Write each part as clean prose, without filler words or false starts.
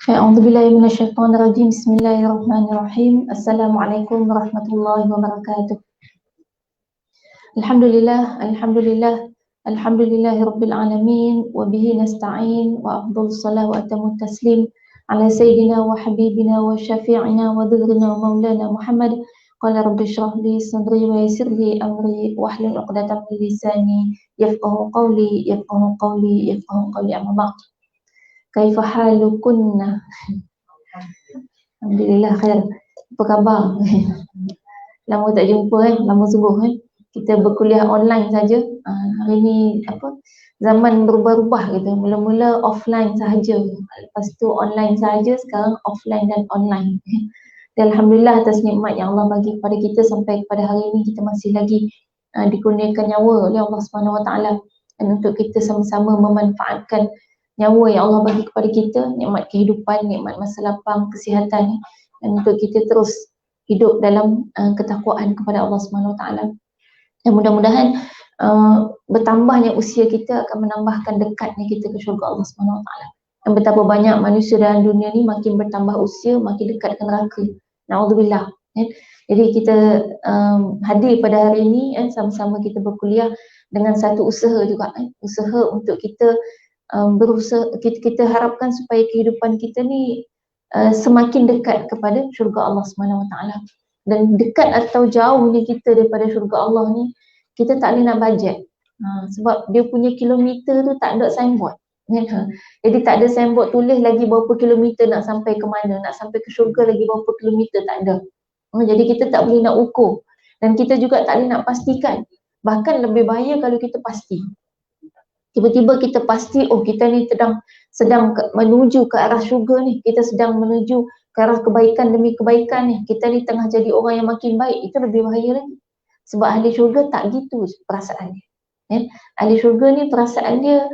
A'udzubillahi minasyaitonirrajim. Bismillahirrahmanirrahim. Assalamualaikum warahmatullahi wabarakatuh. Alhamdulillah, alhamdulillahirabbil alamin wa bihi nasta'in wa afdhalus salah wa atamut taslim ala sayyidina wa habibina wa syafi'ina wa dhurrina wa maulana Muhammad. Qala rabbi shrah li sadri wa yassir li amri wahlul 'uqdatam min lisani yafqahu qawli amma ba'd. Kaifa halukunna? Alhamdulillah khair. Apa khabar? Lama tak jumpa lama sungguh Kita berkuliah online saja. Hari ni zaman berubah-ubah gitu. Mula-mula offline sahaja, lepas tu online sahaja, sekarang offline dan online. Dan alhamdulillah atas nikmat yang Allah bagi kepada kita sampai kepada hari ini kita masih lagi dikurniakan nyawa oleh Allah Subhanahu Wa Taala, dan untuk kita sama-sama memanfaatkan nyawa yang Allah bagi kepada kita, nikmat kehidupan, nikmat masa lapang, kesihatan, dan untuk kita terus hidup dalam ketakwaan kepada Allah Subhanahu Wa Taala. Dan mudah-mudahan bertambahnya usia kita akan menambahkan dekatnya kita ke syurga Allah Subhanahu Wa Taala. Dan betapa banyak manusia dalam dunia ni makin bertambah usia makin dekat ke neraka. Na'udzubillah. Jadi kita hadir pada hari ini sama-sama kita berkuliah dengan satu usaha juga, usaha untuk kita berusaha, kita harapkan supaya kehidupan kita ni semakin dekat kepada syurga Allah Subhanahu Wa Taala. Dan dekat atau jauhnya kita daripada syurga Allah ni, kita tak boleh nak bajet. Sebab dia punya kilometer tu tak ada signboard. Jadi tak ada signboard tulis lagi berapa kilometer nak sampai ke mana, nak sampai ke syurga lagi berapa kilometer, tak ada. Jadi kita tak boleh nak ukur, dan kita juga tak boleh nak pastikan. Bahkan lebih bahaya kalau kita pasti. Tiba-tiba kita pasti, oh kita ni sedang menuju ke arah syurga ni, kita sedang menuju ke arah kebaikan demi kebaikan ni, kita ni tengah jadi orang yang makin baik. Itu lebih bahaya lagi. Sebab ahli syurga tak gitu perasaannya. Ahli syurga ni perasaan dia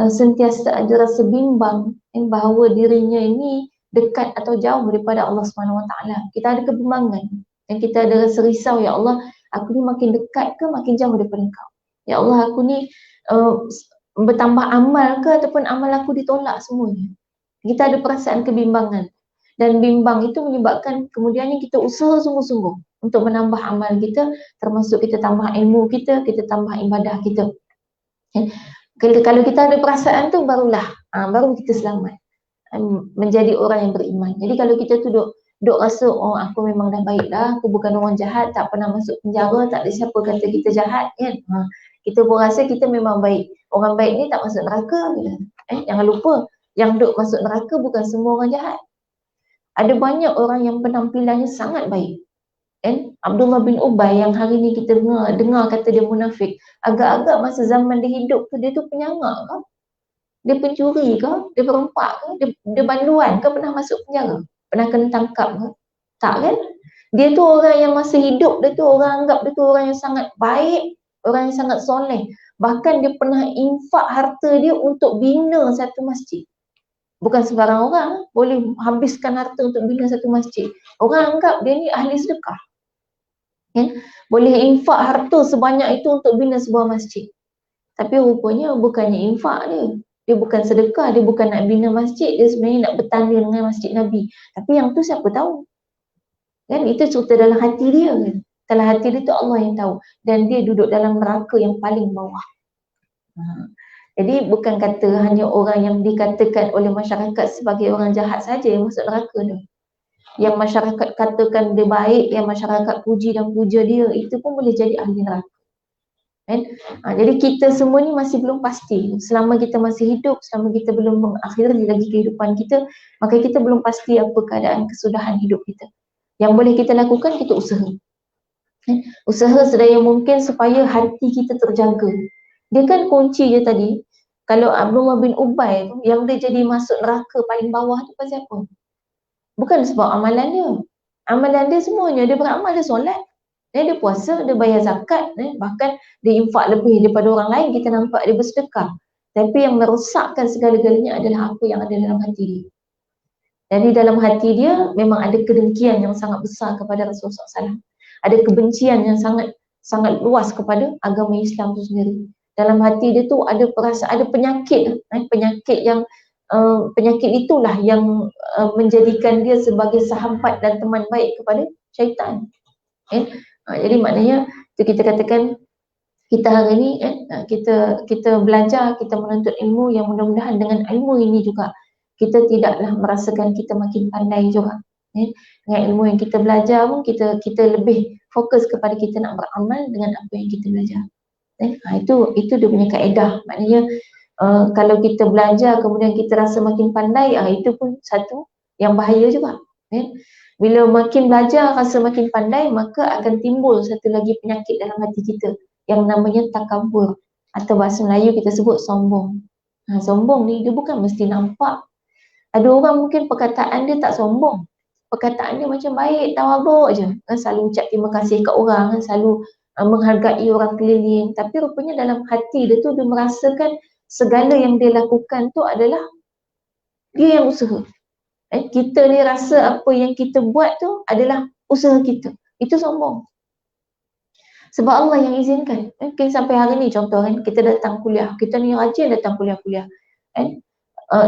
sentiasa ada rasa bimbang bahawa dirinya ini dekat atau jauh daripada Allah Subhanahu Wa Taala. Kita ada kebimbangan dan kita ada rasa risau, ya Allah, aku ni makin dekat ke makin jauh daripada Engkau? Ya Allah, aku ni bertambah amal ke ataupun amal aku ditolak semuanya? Kita ada perasaan kebimbangan, dan bimbang itu menyebabkan kemudiannya kita usaha sungguh-sungguh untuk menambah amal kita, termasuk kita tambah ilmu kita tambah ibadah kita. Kalau kita ada perasaan tu, baru kita selamat menjadi orang yang beriman. Jadi kalau kita tu duk rasa, oh aku memang dah baik dah, aku bukan orang jahat, tak pernah masuk penjara, tak ada siapa kata kita jahat kan. Kita pun rasa kita memang baik. Orang baik ni tak masuk neraka. Jangan lupa, yang duk masuk neraka bukan semua orang jahat. Ada banyak orang yang penampilannya sangat baik. Abdullah bin Ubay yang hari ni kita dengar kata dia munafik, agak-agak masa zaman dia hidup tu, dia tu penyangak ke? Dia pencuri ke? Dia perempak ke? Dia banduan ke? Pernah masuk penjara? Pernah kena tangkap ke? Tak kan? Dia tu orang yang masa hidup dia tu orang anggap dia tu orang yang sangat baik, orang yang sangat soleh. Bahkan dia pernah infak harta dia untuk bina satu masjid. Bukan sembarang orang boleh habiskan harta untuk bina satu masjid. Orang anggap dia ni ahli sedekah. Boleh infak harta sebanyak itu untuk bina sebuah masjid. Tapi rupanya bukannya infak dia. Dia bukan sedekah, dia bukan nak bina masjid, dia sebenarnya nak bertanding dengan masjid Nabi. Tapi yang tu siapa tahu? Itu cerita dalam hati dia kan. Dalam hati dia tu Allah yang tahu. Dan dia duduk dalam neraka yang paling bawah. Jadi bukan kata hanya orang yang dikatakan oleh masyarakat sebagai orang jahat saja yang masuk neraka tu. Yang masyarakat katakan dia baik, yang masyarakat puji dan puja dia, itu pun boleh jadi ahli neraka. Jadi kita semua ni masih belum pasti. Selama kita masih hidup, selama kita belum mengakhiri lagi kehidupan kita, maka kita belum pasti apa keadaan kesudahan hidup kita. Yang boleh kita lakukan, kita usaha. Usaha sedaya mungkin supaya hati kita terjaga. Dia kan kunci je tadi. Kalau Abdullah bin Ubay tu, yang dia jadi masuk neraka paling bawah tu pasal apa? Bukan sebab amalan dia. Amalan dia semuanya, dia beramal, dia solat, dia puasa, dia bayar zakat, bahkan dia infak lebih daripada orang lain, kita nampak dia bersedekah. Tapi yang merosakkan segala-galanya adalah apa yang ada dalam hati dia. Jadi dalam hati dia memang ada kedengkian yang sangat besar kepada Rasulullah SAW. Ada kebencian yang sangat luas kepada agama Islam itu sendiri. Dalam hati dia tu ada perasaan, ada penyakit yang penyakit itulah yang menjadikan dia sebagai sahabat dan teman baik kepada syaitan. Jadi maknanya itu kita katakan kita hari ni kita belajar, kita menuntut ilmu yang mudah-mudahan dengan ilmu ini juga kita tidaklah merasakan kita makin pandai juga. Dengan ilmu yang kita belajar pun kita lebih fokus kepada kita nak beramal dengan apa yang kita belajar. Itu dia punya kaedah. Maknanya kalau kita belajar kemudian kita rasa makin pandai, itu pun satu yang bahaya juga. Bila makin belajar rasa makin pandai, maka akan timbul satu lagi penyakit dalam hati kita yang namanya takabur, atau bahasa Melayu kita sebut sombong. Sombong ni dia bukan mesti nampak. Ada orang mungkin perkataan dia tak sombong, perkataan dia macam baik, tawaduk je, selalu ucap terima kasih kat orang, selalu menghargai orang keliling, tapi rupanya dalam hati dia tu dia merasakan segala yang dia lakukan tu adalah dia yang usaha. Kita ni rasa apa yang kita buat tu adalah usaha kita. Itu sombong. Sebab Allah yang izinkan. Mungkin sampai hari ni contoh kan, kita datang kuliah, kita ni rajin datang kuliah-kuliah.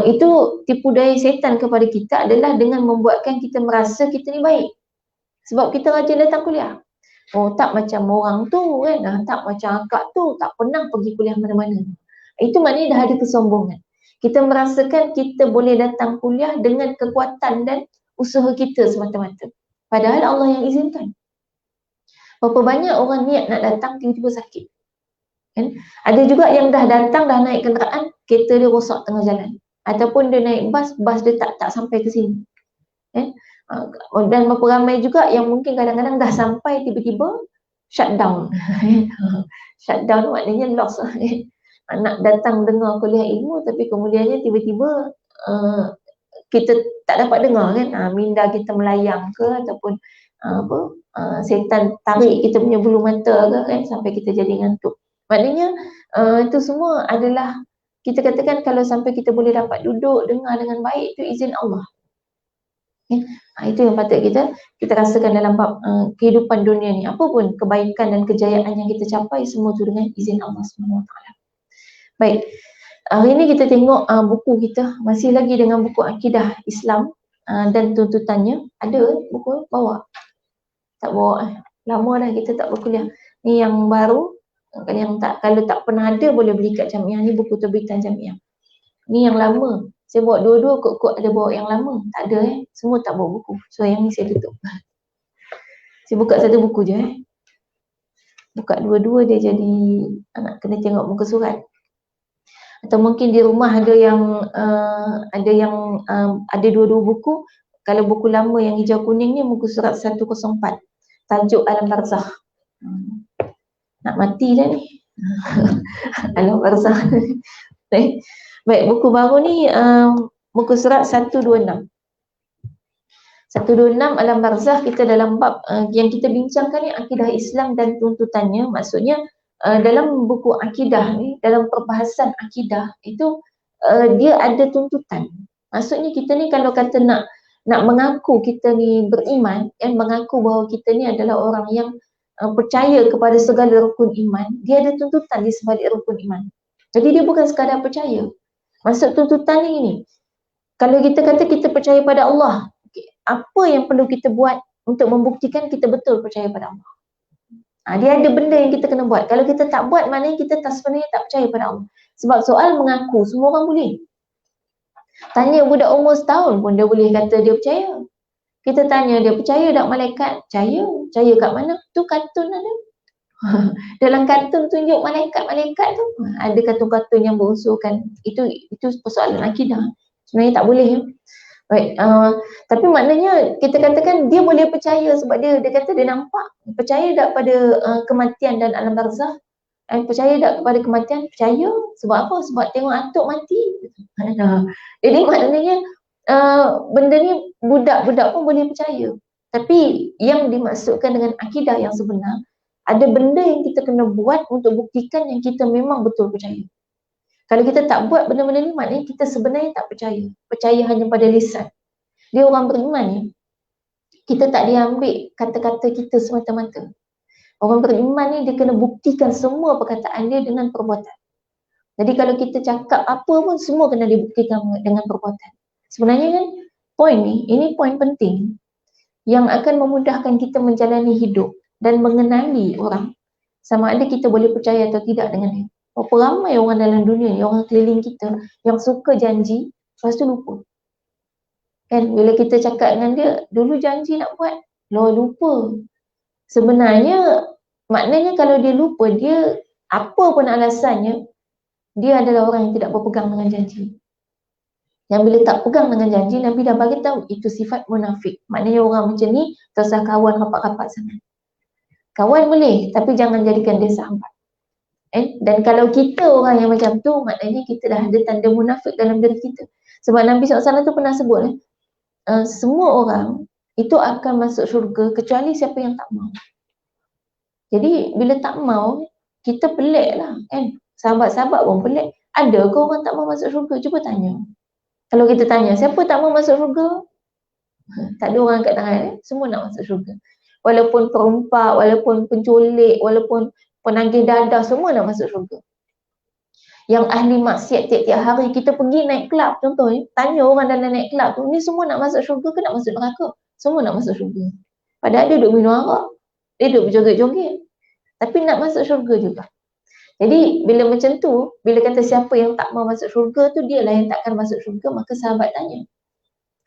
Itu tipu daya setan kepada kita adalah dengan membuatkan kita merasa kita ni baik. Sebab kita rajin datang kuliah. Tak macam orang tu kan, tak macam akak tu, tak pernah pergi kuliah mana-mana. Itu maknanya dah ada kesombongan. Kita merasakan kita boleh datang kuliah dengan kekuatan dan usaha kita semata-mata. Padahal Allah yang izinkan. Berapa banyak orang niat nak datang tiba-tiba sakit. Ada juga yang dah datang, dah naik kenderaan, kereta dia rosak tengah jalan. Ataupun dia naik bas dia tak sampai ke sini. Dan berapa ramai juga yang mungkin kadang-kadang dah sampai tiba-tiba shutdown. Shutdown maknanya loss. Nak datang dengar kuliah ilmu tapi kemudiannya tiba-tiba kita tak dapat dengar kan, minda kita melayang ke ataupun setan tarik kita punya bulu mata ke kan, sampai kita jadi ngantuk. Maknanya itu semua adalah kita katakan kalau sampai kita boleh dapat duduk dengar dengan baik, itu izin Allah. Itu yang patut kita rasakan dalam bab kehidupan dunia ni. Apa pun kebaikan dan kejayaan yang kita capai, semua tu dengan izin Allah SWT. Baik, hari ni kita tengok buku kita masih lagi dengan buku Akidah Islam dan tuntutannya. Ada buku bawa? Tak bawa. Lama dah kita tak berkuliah. Ni yang baru, yang kalau tak pernah ada boleh beli kat Jamiah. Ni buku terbitan Jamiah. Ni yang lama. Saya bawa dua-dua, kot-kot ada bawa yang lama. Tak ada semua tak bawa buku. So yang ni saya tutup. Saya buka satu buku je Buka dua-dua dia jadi nak kena tengok muka surat. Atau mungkin di rumah ada yang ada dua-dua buku. Kalau buku lama yang hijau kuning ni muka surat 104. Tajuk Alam Barzakh. Nak mati dah ni. Alam Barzakh. Baik, buku baru ni muka surat 126. 126 Alam Barzakh. Kita dalam bab yang kita bincangkan ni akidah Islam dan tuntutannya. Maksudnya dalam buku akidah ni, dalam perbahasan akidah itu dia ada tuntutan. Maksudnya kita ni kalau kata nak mengaku kita ni beriman, mengaku bahawa kita ni adalah orang yang percaya kepada segala rukun iman, dia ada tuntutan di sebalik rukun iman. Jadi dia bukan sekadar percaya. Maksud tuntutan ni ini, kalau kita kata kita percaya pada Allah, apa yang perlu kita buat untuk membuktikan kita betul percaya pada Allah? Dia ada benda yang kita kena buat. Kalau kita tak buat, maknanya kita sebenarnya tak percaya pada Allah. Sebab soal mengaku, semua orang boleh. Tanya budak umur setahun pun dia boleh kata dia percaya. Kita tanya dia percaya tak malaikat? Percaya. Percaya kat mana? Tu kartun ada. Dalam kartun tunjuk malaikat-malaikat tu. Ada kartun-kartun yang berunsurkan. Itu persoalan akidah. Sebenarnya tak boleh. Baik, tapi maknanya kita katakan dia boleh percaya sebab dia kata dia nampak. Percaya tak pada kematian dan alam barzakh? Percaya tak kepada kematian? Percaya. Sebab apa? Sebab tengok atuk mati. Jadi maknanya benda ni budak-budak pun boleh percaya. Tapi yang dimaksudkan dengan akidah yang sebenar, ada benda yang kita kena buat untuk buktikan yang kita memang betul percaya. Kalau kita tak buat benda-benda ni, maknanya kita sebenarnya tak percaya. Percaya hanya pada lisan. Dia orang beriman ni, kita tak diambil kata-kata kita semata-mata. Orang beriman ni dia kena buktikan semua perkataan dia dengan perbuatan. Jadi kalau kita cakap apa pun semua kena dibuktikan dengan perbuatan. Sebenarnya kan ini poin penting yang akan memudahkan kita menjalani hidup dan mengenali orang, sama ada kita boleh percaya atau tidak dengan dia. Berapa ramai orang dalam dunia ni, orang keliling kita yang suka janji, lepas tu lupa. Kan bila kita cakap dengan dia, dulu janji nak buat, lupa. Sebenarnya maknanya kalau dia lupa, dia apa pun alasannya, dia adalah orang yang tidak berpegang dengan janji. Yang bila tak pegang dengan janji, Nabi dah bagi tahu itu sifat munafik. Maknanya orang macam ni tak usah kawan rapat-rapat sangat. Kawan boleh, tapi jangan jadikan dia sahabat. Dan kalau kita orang yang macam tu, maknanya kita dah ada tanda munafik dalam diri kita. Sebab Nabi SAW tu pernah sebut, semua orang itu akan masuk syurga kecuali siapa yang tak mau. Jadi bila tak mau, kita pelik lah kan. Sahabat-sahabat pun pelik. Ada ke orang tak mau masuk syurga? Cuba tanya. Kalau kita tanya, siapa tak mau masuk syurga? Tak ada orang angkat tangan, semua nak masuk syurga. Walaupun perompak, walaupun penculik, walaupun penagih dadah, semua nak masuk syurga. Yang ahli maksiat tiap-tiap hari kita pergi naik kelab contohnya, tanya orang dalam naik kelab tu, ni semua nak masuk syurga ke nak masuk neraka? Semua nak masuk syurga. Padahal dia duduk minum arak, dia duduk berjoget-joget, tapi nak masuk syurga juga. Jadi bila macam tu, bila kata siapa yang tak mau masuk syurga tu, dialah yang takkan masuk syurga, maka sahabat tanya,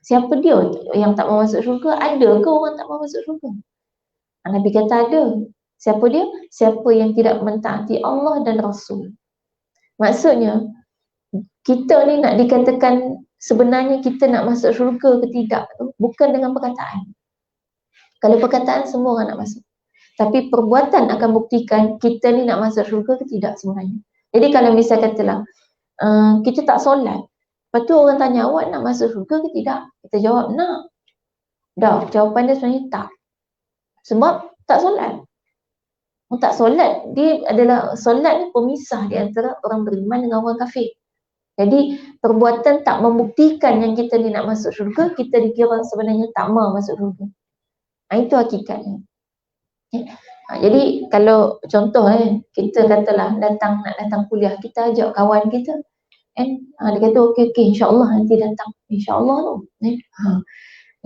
siapa dia yang tak mau masuk syurga? Ada ke orang tak mau masuk syurga? Nabi kata ada. Siapa dia? Siapa yang tidak mentaati Allah dan Rasul. Maksudnya, kita ni nak dikatakan sebenarnya kita nak masuk syurga ke tidak tu, bukan dengan perkataan. Kalau perkataan semua orang nak masuk. Tapi perbuatan akan buktikan kita ni nak masuk syurga ke tidak sebenarnya. Jadi kalau misal katalah, kita tak solat. Lepas tu orang tanya, awak nak masuk syurga ke tidak? Kita jawab, nak. Dah, jawapan dia sebenarnya tak. Sebab tak solat. Tak solat, dia adalah, solat ni pemisah di antara orang beriman dengan orang kafir. Jadi perbuatan tak membuktikan yang kita ni nak masuk syurga, kita dikira sebenarnya tak mau masuk syurga. Itu hakikatnya. Jadi kalau contoh kita katalah nak datang kuliah, kita ajak kawan kita dia kata okey insya-Allah nanti datang. Insya-Allah tu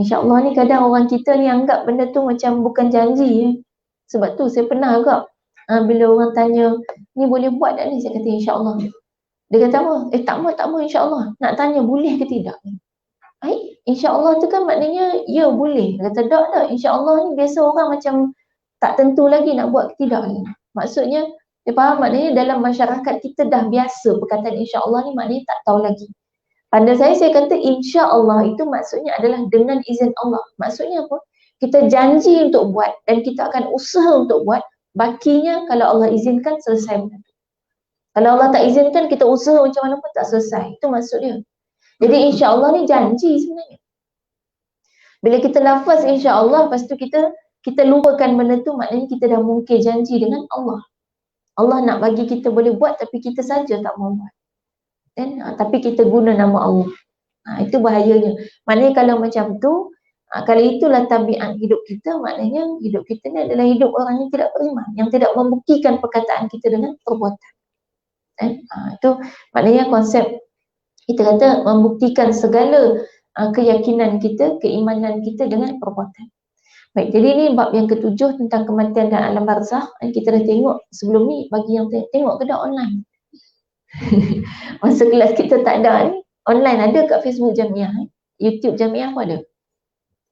insya-Allah ni kadang orang kita ni anggap benda tu macam bukan janji Sebab tu saya pernah agak bila orang tanya ni boleh buat tak ni, saya kata insya-Allah. Dia kata apa? Tak mau insya-Allah. Nak tanya boleh ke tidak? Insya-Allah tu kan maknanya ya boleh. Dia kata tak insya-Allah ni biasa orang macam tak tentu lagi nak buat ke tidak ni. Maksudnya, dia faham maknanya dalam masyarakat kita dah biasa perkataan insya-Allah ni, maknanya tak tahu lagi. Pada saya kata insya-Allah itu maksudnya adalah dengan izin Allah. Maksudnya apa? Kita janji untuk buat dan kita akan usaha untuk buat. Bakinya kalau Allah izinkan selesai benda tu. Kalau Allah tak izinkan, kita usaha macam mana pun tak selesai. Itu maksud dia. Jadi insya-Allah ni janji sebenarnya. Bila kita lafaz insya-Allah, lepas tu kita lupakan benda tu, maknanya kita dah mungkir janji dengan Allah. Allah nak bagi kita boleh buat, tapi kita saja tak mau buat. Tapi kita guna nama Allah. Itu bahayanya. Maknanya kalau macam tu, kalau itulah tabiat hidup kita, maknanya hidup kita ni adalah hidup orang yang tidak beriman, yang tidak membuktikan perkataan kita dengan perbuatan. Itu maknanya konsep kita kata membuktikan segala keyakinan kita, keimanan kita dengan perbuatan. Baik, jadi ni bab yang ketujuh tentang kematian dan alam barzakh. Kita dah tengok sebelum ni, bagi yang tengok ke dah online. Masa kelas kita tak ada ni, online ada kat Facebook Jamiah. YouTube Jamiah pun ada.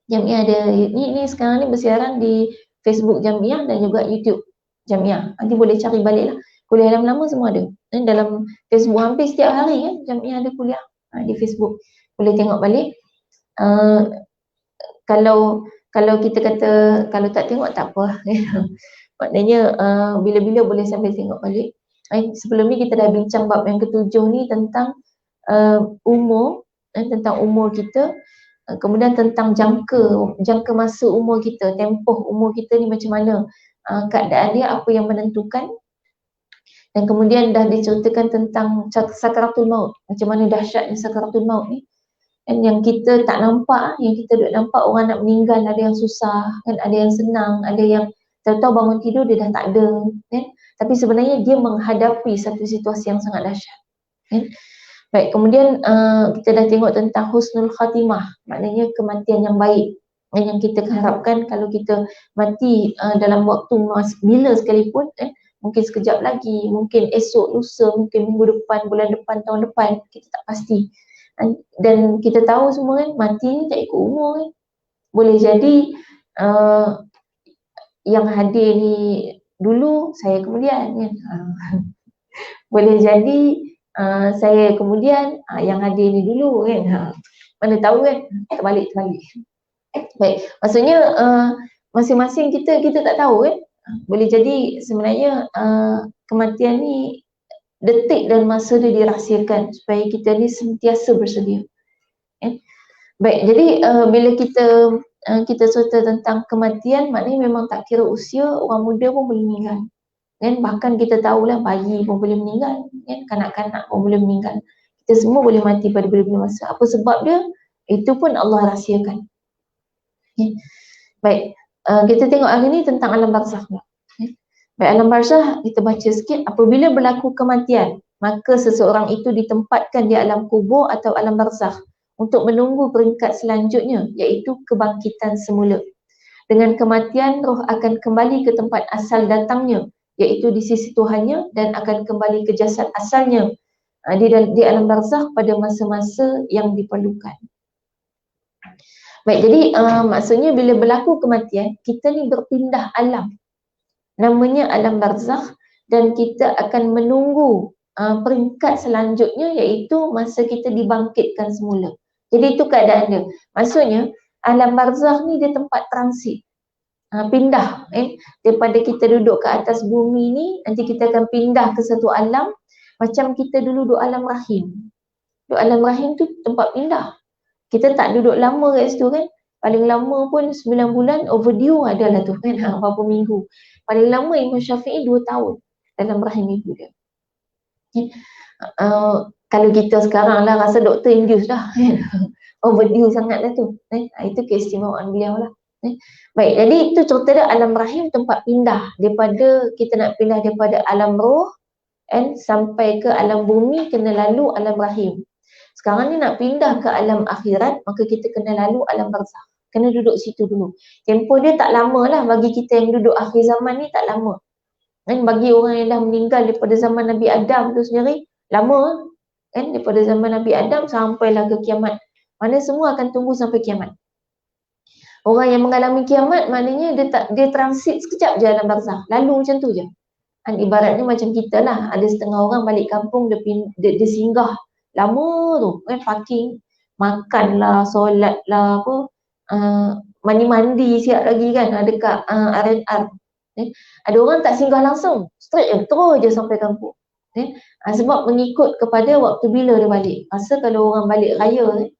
Jamiah ada, ni sekarang ni bersiaran di Facebook Jamiah dan juga YouTube Jamiah. Nanti boleh cari balik lah. Kuliah lama-lama semua ada. Dalam Facebook hampir setiap hari Jamiah ada kuliah di Facebook. Boleh tengok balik. Kalau kita kata kalau tak tengok tak apa. Maknanya bila-bila boleh sambil tengok balik. Sebelum ni kita dah bincang bab yang ketujuh ni tentang umur, tentang umur kita, kemudian tentang jangka masa umur kita, tempoh umur kita ni macam mana, keadaan dia apa yang menentukan, dan kemudian dah diceritakan tentang sakaratul maut, macam mana dahsyatnya sakaratul maut ni. Dan yang kita tak nampak, yang kita duk nampak orang nak meninggal, ada yang susah, kan, ada yang senang, ada yang tahu-tahu bangun tidur dia dah tak ada, kan? Tapi sebenarnya dia menghadapi satu situasi yang sangat dahsyat. kan. Baik, kemudian kita dah tengok tentang husnul khatimah, maknanya kematian yang baik. Yang kita harapkan kalau kita mati dalam waktu bila sekalipun, mungkin sekejap lagi, mungkin esok, lusa, mungkin minggu depan, bulan depan, tahun depan, kita tak pasti. Dan kita tahu semua kan, mati ni tak ikut umur kan. Boleh jadi yang hadir ni dulu, saya kemudian kan. Boleh jadi saya kemudian yang hadir ni dulu kan. Mana tahu kan, terbalik. Baik, maksudnya masing-masing kita tak tahu kan. Boleh jadi sebenarnya kematian ni detik dan masa dia dirahsiakan supaya kita ni sentiasa bersedia. Baik, jadi bila kita cerita tentang kematian, maknanya memang tak kira usia, orang muda pun boleh meninggal. Kan, bahkan kita tahulah bayi pun boleh meninggal, kan, kanak-kanak pun boleh meninggal. Kita semua boleh mati pada bila-bila masa. Apa sebab dia? Itu pun Allah rahsiakan. Baik, kita tengok hari ni tentang alam barzakh. Baik, alam barzakh kita baca sikit. Apabila berlaku kematian, maka seseorang itu ditempatkan di alam kubur atau alam barzakh untuk menunggu peringkat selanjutnya, iaitu kebangkitan semula. Dengan kematian, roh akan kembali ke tempat asal datangnya, iaitu di sisi Tuhannya, dan akan kembali ke jasad asalnya di alam barzakh pada masa-masa yang diperlukan. Baik, jadi maksudnya bila berlaku kematian, kita ni berpindah alam. Namanya alam barzakh, dan kita akan menunggu peringkat selanjutnya, iaitu masa kita dibangkitkan semula. Jadi itu keadaan dia. Maksudnya alam barzakh ni dia tempat transit. Pindah daripada kita duduk ke atas bumi ni, nanti kita akan pindah ke satu alam. Macam kita dulu duduk alam rahim. Duduk alam rahim tu tempat pindah. Kita tak duduk lama kat situ kan. Paling lama pun 9 bulan, overdue adalah tu kan, berapa minggu. Paling lama Imam Syafi'i 2 tahun dalam rahim ibu dia. Kalau kita sekarang lah rasa doktor induce dah kan. Overdue sangat lah tu. Itu keistimewaan beliau lah. Baik, jadi itu cerita dia alam rahim tempat pindah. Daripada kita nak pindah daripada alam roh sampai ke alam bumi, kena lalu alam rahim. Sekarang ni nak pindah ke alam akhirat, maka kita kena lalu alam barzakh. Kena duduk situ dulu. Tempoh dia tak lama lah bagi kita yang duduk akhir zaman ni, tak lama. Kan bagi orang yang dah meninggal daripada zaman Nabi Adam tu sendiri, lama kan, daripada zaman Nabi Adam sampailah ke kiamat. Mana semua akan tunggu sampai kiamat. Orang yang mengalami kiamat maknanya dia transit sekejap je alam barzakh. Lalu macam tu je. Ibaratnya macam kita lah, ada setengah orang balik kampung dia singgah lama tu kan, parking, makan lah, solat lah, mandi siap lagi kan, dekat R&R. Ada orang tak singgah langsung, straight je, terus je sampai kampung. Sebab mengikut kepada waktu bila dia balik. Masa kalau orang balik raya,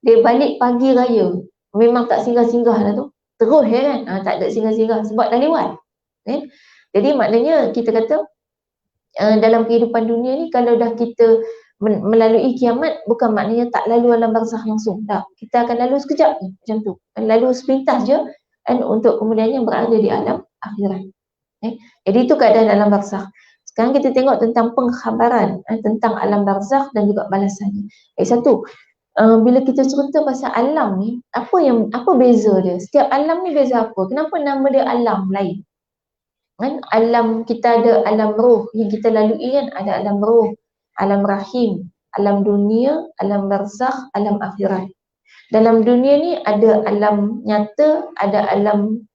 dia balik pagi raya, memang tak singgah-singgah lah tu, terus kan, tak ada singgah-singgah sebab dah lewat. Jadi maknanya kita kata dalam kehidupan dunia ni, kalau dah kita melalui kiamat, bukan maknanya tak lalu alam barzakh langsung. Tak, kita akan lalu sekejap je, macam tu. Lalu sepintas je untuk kemudiannya berada di alam akhirat. Jadi itu keadaan alam barzakh. Sekarang kita tengok tentang pengkhabaran tentang alam barzakh dan juga balasannya. Satu, bila kita cerita pasal alam ni, apa beza dia? Setiap alam ni beza apa? Kenapa nama dia alam lain? Kan alam, kita ada alam roh yang kita lalui kan, ada alam roh, alam rahim, alam dunia, alam barzakh, alam akhirat. Dalam dunia ni ada alam nyata, ada alam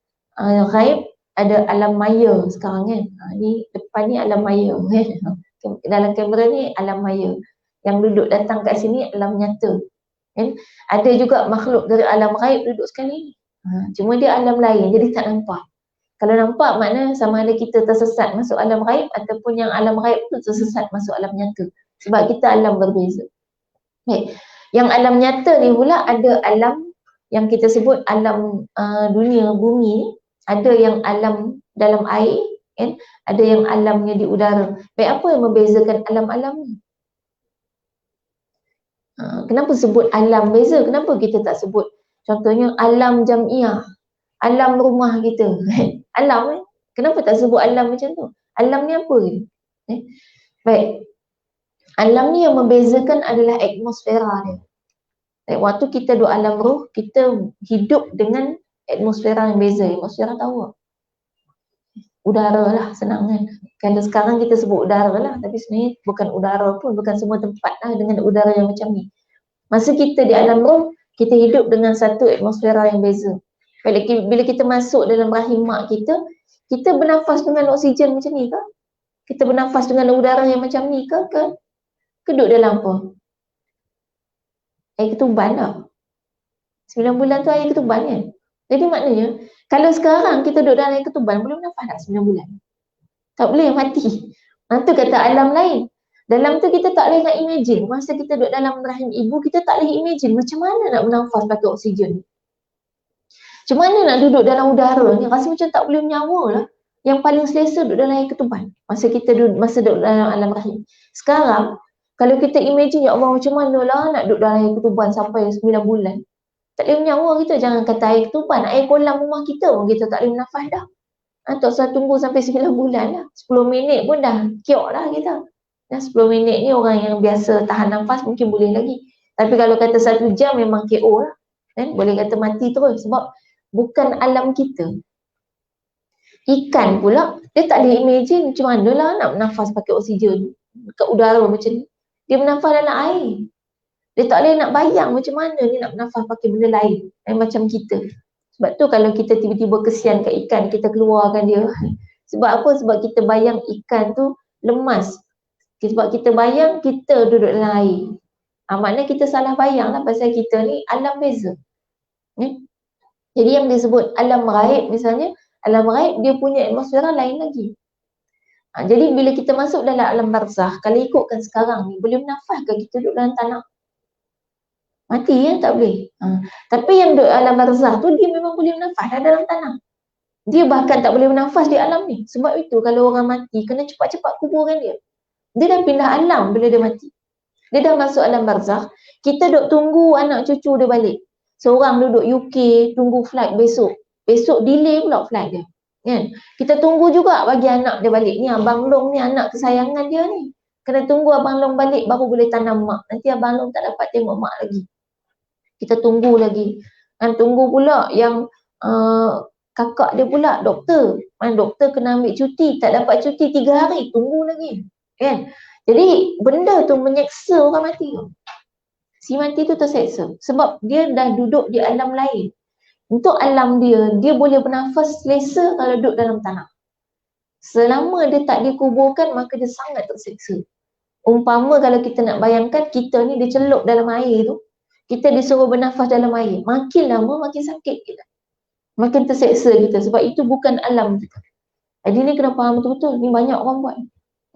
ghaib, ada alam maya sekarang kan. Ni depan ni alam maya kan. Dalam kamera ni alam maya. Yang duduk datang kat sini alam nyata. Kan? Ada juga makhluk dari alam ghaib duduk sekali. Cuma dia alam lain, jadi tak nampak. Kalau nampak, makna sama ada kita tersesat masuk alam ghaib ataupun yang alam ghaib tu tersesat masuk alam nyata. Sebab kita alam berbeza. Yang alam nyata ni pula ada alam yang kita sebut alam dunia, bumi. Ada yang alam dalam air, kan? Ada yang alamnya di udara. Baik, apa yang membezakan alam-alam ni? Kenapa sebut alam beza? Kenapa kita tak sebut contohnya alam jamiah, alam rumah kita? Alam kenapa tak sebut alam macam tu? Alam ni apa ni? Baik. Alam ni yang membezakan adalah atmosfera dia. Waktu kita duduk alam roh, kita hidup dengan atmosfera yang beza. Atmosfera tahu tak? Udara lah, senang kan. Kalau sekarang kita sebut udara lah, tapi sebenarnya bukan udara pun, bukan semua tempat lah dengan udara yang macam ni. Masa kita di alam roh, kita hidup dengan satu atmosfera yang beza. Bila kita masuk dalam rahim mak kita bernafas dengan oksigen macam ni ke? Kita bernafas dengan udara yang macam ni ke? Duduk dalam apa? Air ketuban lah. 9 bulan tu air ketuban kan? Jadi maknanya, kalau sekarang kita duduk dalam air ketuban, boleh bernafas tak 9 bulan? Tak boleh, mati. Itu kata alam lain. Dalam tu kita tak boleh nak imagine. Masa kita duduk dalam rahim ibu, kita tak boleh imagine macam mana nak bernafas pakai oksigen. Macam mana nak duduk dalam udara ni? Rasa macam tak boleh menyawa lah. Yang paling selesa duduk dalam air ketuban. Masa duduk dalam alam rahim. Sekarang, kalau kita imagine, ya Allah macam mana lah nak duduk dalam air ketuban sampai 9 bulan. Tak boleh menyawa kita. Jangan kata air ketuban. Air kolam rumah kita pun kita tak boleh bernafas dah. Tak usah tunggu sampai 9 bulan lah. 10 minit pun dah kiok dah kita. 10 minit ni orang yang biasa tahan nafas mungkin boleh lagi. Tapi kalau kata 1 jam memang KO lah. Boleh kata mati terus. Sebab bukan alam kita. Ikan pula, dia tak boleh imagine macam mana lah nak bernafas pakai oksigen kat udara macam ni. Dia bernafas dalam air. Dia tak boleh nak bayang macam mana ni nak bernafas pakai benda lain. Macam kita. Sebab tu kalau kita tiba-tiba kesian kat ikan, kita keluarkan dia. Sebab apa? Sebab kita bayang ikan tu lemas. Sebab kita bayang kita duduk dalam air. Maknanya kita salah bayang lah pasal kita ni alam beza. Jadi yang disebut alam raib misalnya, alam raib dia punya atmosfera lain lagi. Jadi bila kita masuk dalam alam barzakh, kalau ikutkan sekarang ni, boleh bernafas ke kita duduk dalam tanah? Mati kan? Tak boleh. Tapi yang duduk alam barzakh tu, dia memang boleh bernafas dalam tanah. Dia bahkan tak boleh bernafas di alam ni. Sebab itu kalau orang mati, kena cepat-cepat kuburkan dia. Dia dah pindah alam bila dia mati. Dia dah masuk alam barzakh. Kita duduk tunggu anak cucu dia balik. Seorang duduk UK, tunggu flight besok. Besok delay pula flight dia. Kan? Kita tunggu juga bagi anak dia balik. Ni Abang Long ni anak kesayangan dia ni. Kena tunggu Abang Long balik baru boleh tanam mak. Nanti Abang Long tak dapat tengok mak lagi. Kita tunggu lagi. Dan tunggu pula yang kakak dia pula doktor. Doktor kena ambil cuti. Tak dapat cuti 3 hari. Tunggu lagi. Kan? Jadi benda tu menyeksa orang mati tu. Si mati tu terseksa. Sebab dia dah duduk di alam lain. Untuk alam dia, dia boleh bernafas selesa kalau duduk dalam tanah. Selama dia tak dikuburkan, maka dia sangat terseksa. Umpama kalau kita nak bayangkan, kita ni dicelup dalam air tu, kita disuruh bernafas dalam air. Makin lama, makin sakit kita. Makin terseksa kita. Sebab itu bukan alam kita. Jadi ni kena faham betul-betul. Ni banyak orang buat.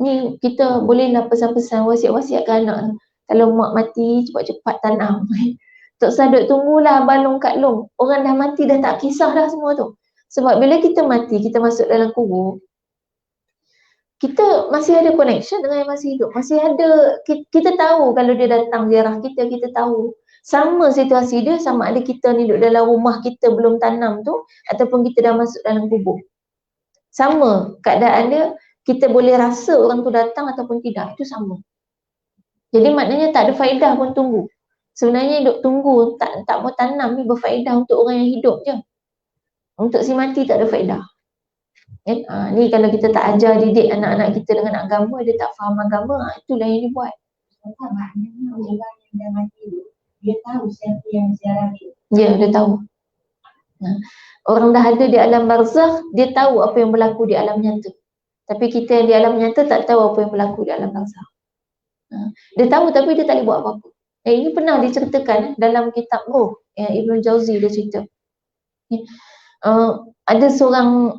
Ni kita bolehlah pesan-pesan, wasiat-wasiat ke anak. Kalau mak mati, cepat-cepat tanam. Tak usah duk tunggulah Abang Long kat Long. Orang dah mati dah tak kisah dah semua tu. Sebab bila kita mati, kita masuk dalam kubur, kita masih ada connection dengan yang masih hidup. Masih ada, kita tahu kalau dia datang ziarah kita, kita tahu. Sama situasi dia, sama ada kita ni duduk dalam rumah kita belum tanam tu, ataupun kita dah masuk dalam kubur. Sama keadaan dia, kita boleh rasa orang tu datang ataupun tidak. Itu sama. Jadi maknanya tak ada faedah pun tunggu. Sebenarnya duk tunggu, tak mau tanam ni berfaedah untuk orang yang hidup je. Untuk si mati tak ada faedah. Ni kalau kita tak ajar didik anak-anak kita dengan agama, dia tak faham agama, itulah yang dia buat. Maknanya orang yang dah mati tu, dia tahu siapa yang ziarah dia. Ya, dia tahu. Orang dah ada di alam barzakh, dia tahu apa yang berlaku di alam nyata. Tapi kita yang di alam nyata tak tahu apa yang berlaku di alam barzakh. Dia tahu tapi dia tak boleh buat apa-apa. Ini pernah diceritakan dalam kitab Ruh, Ibn Jauzi dia cerita. Ada seorang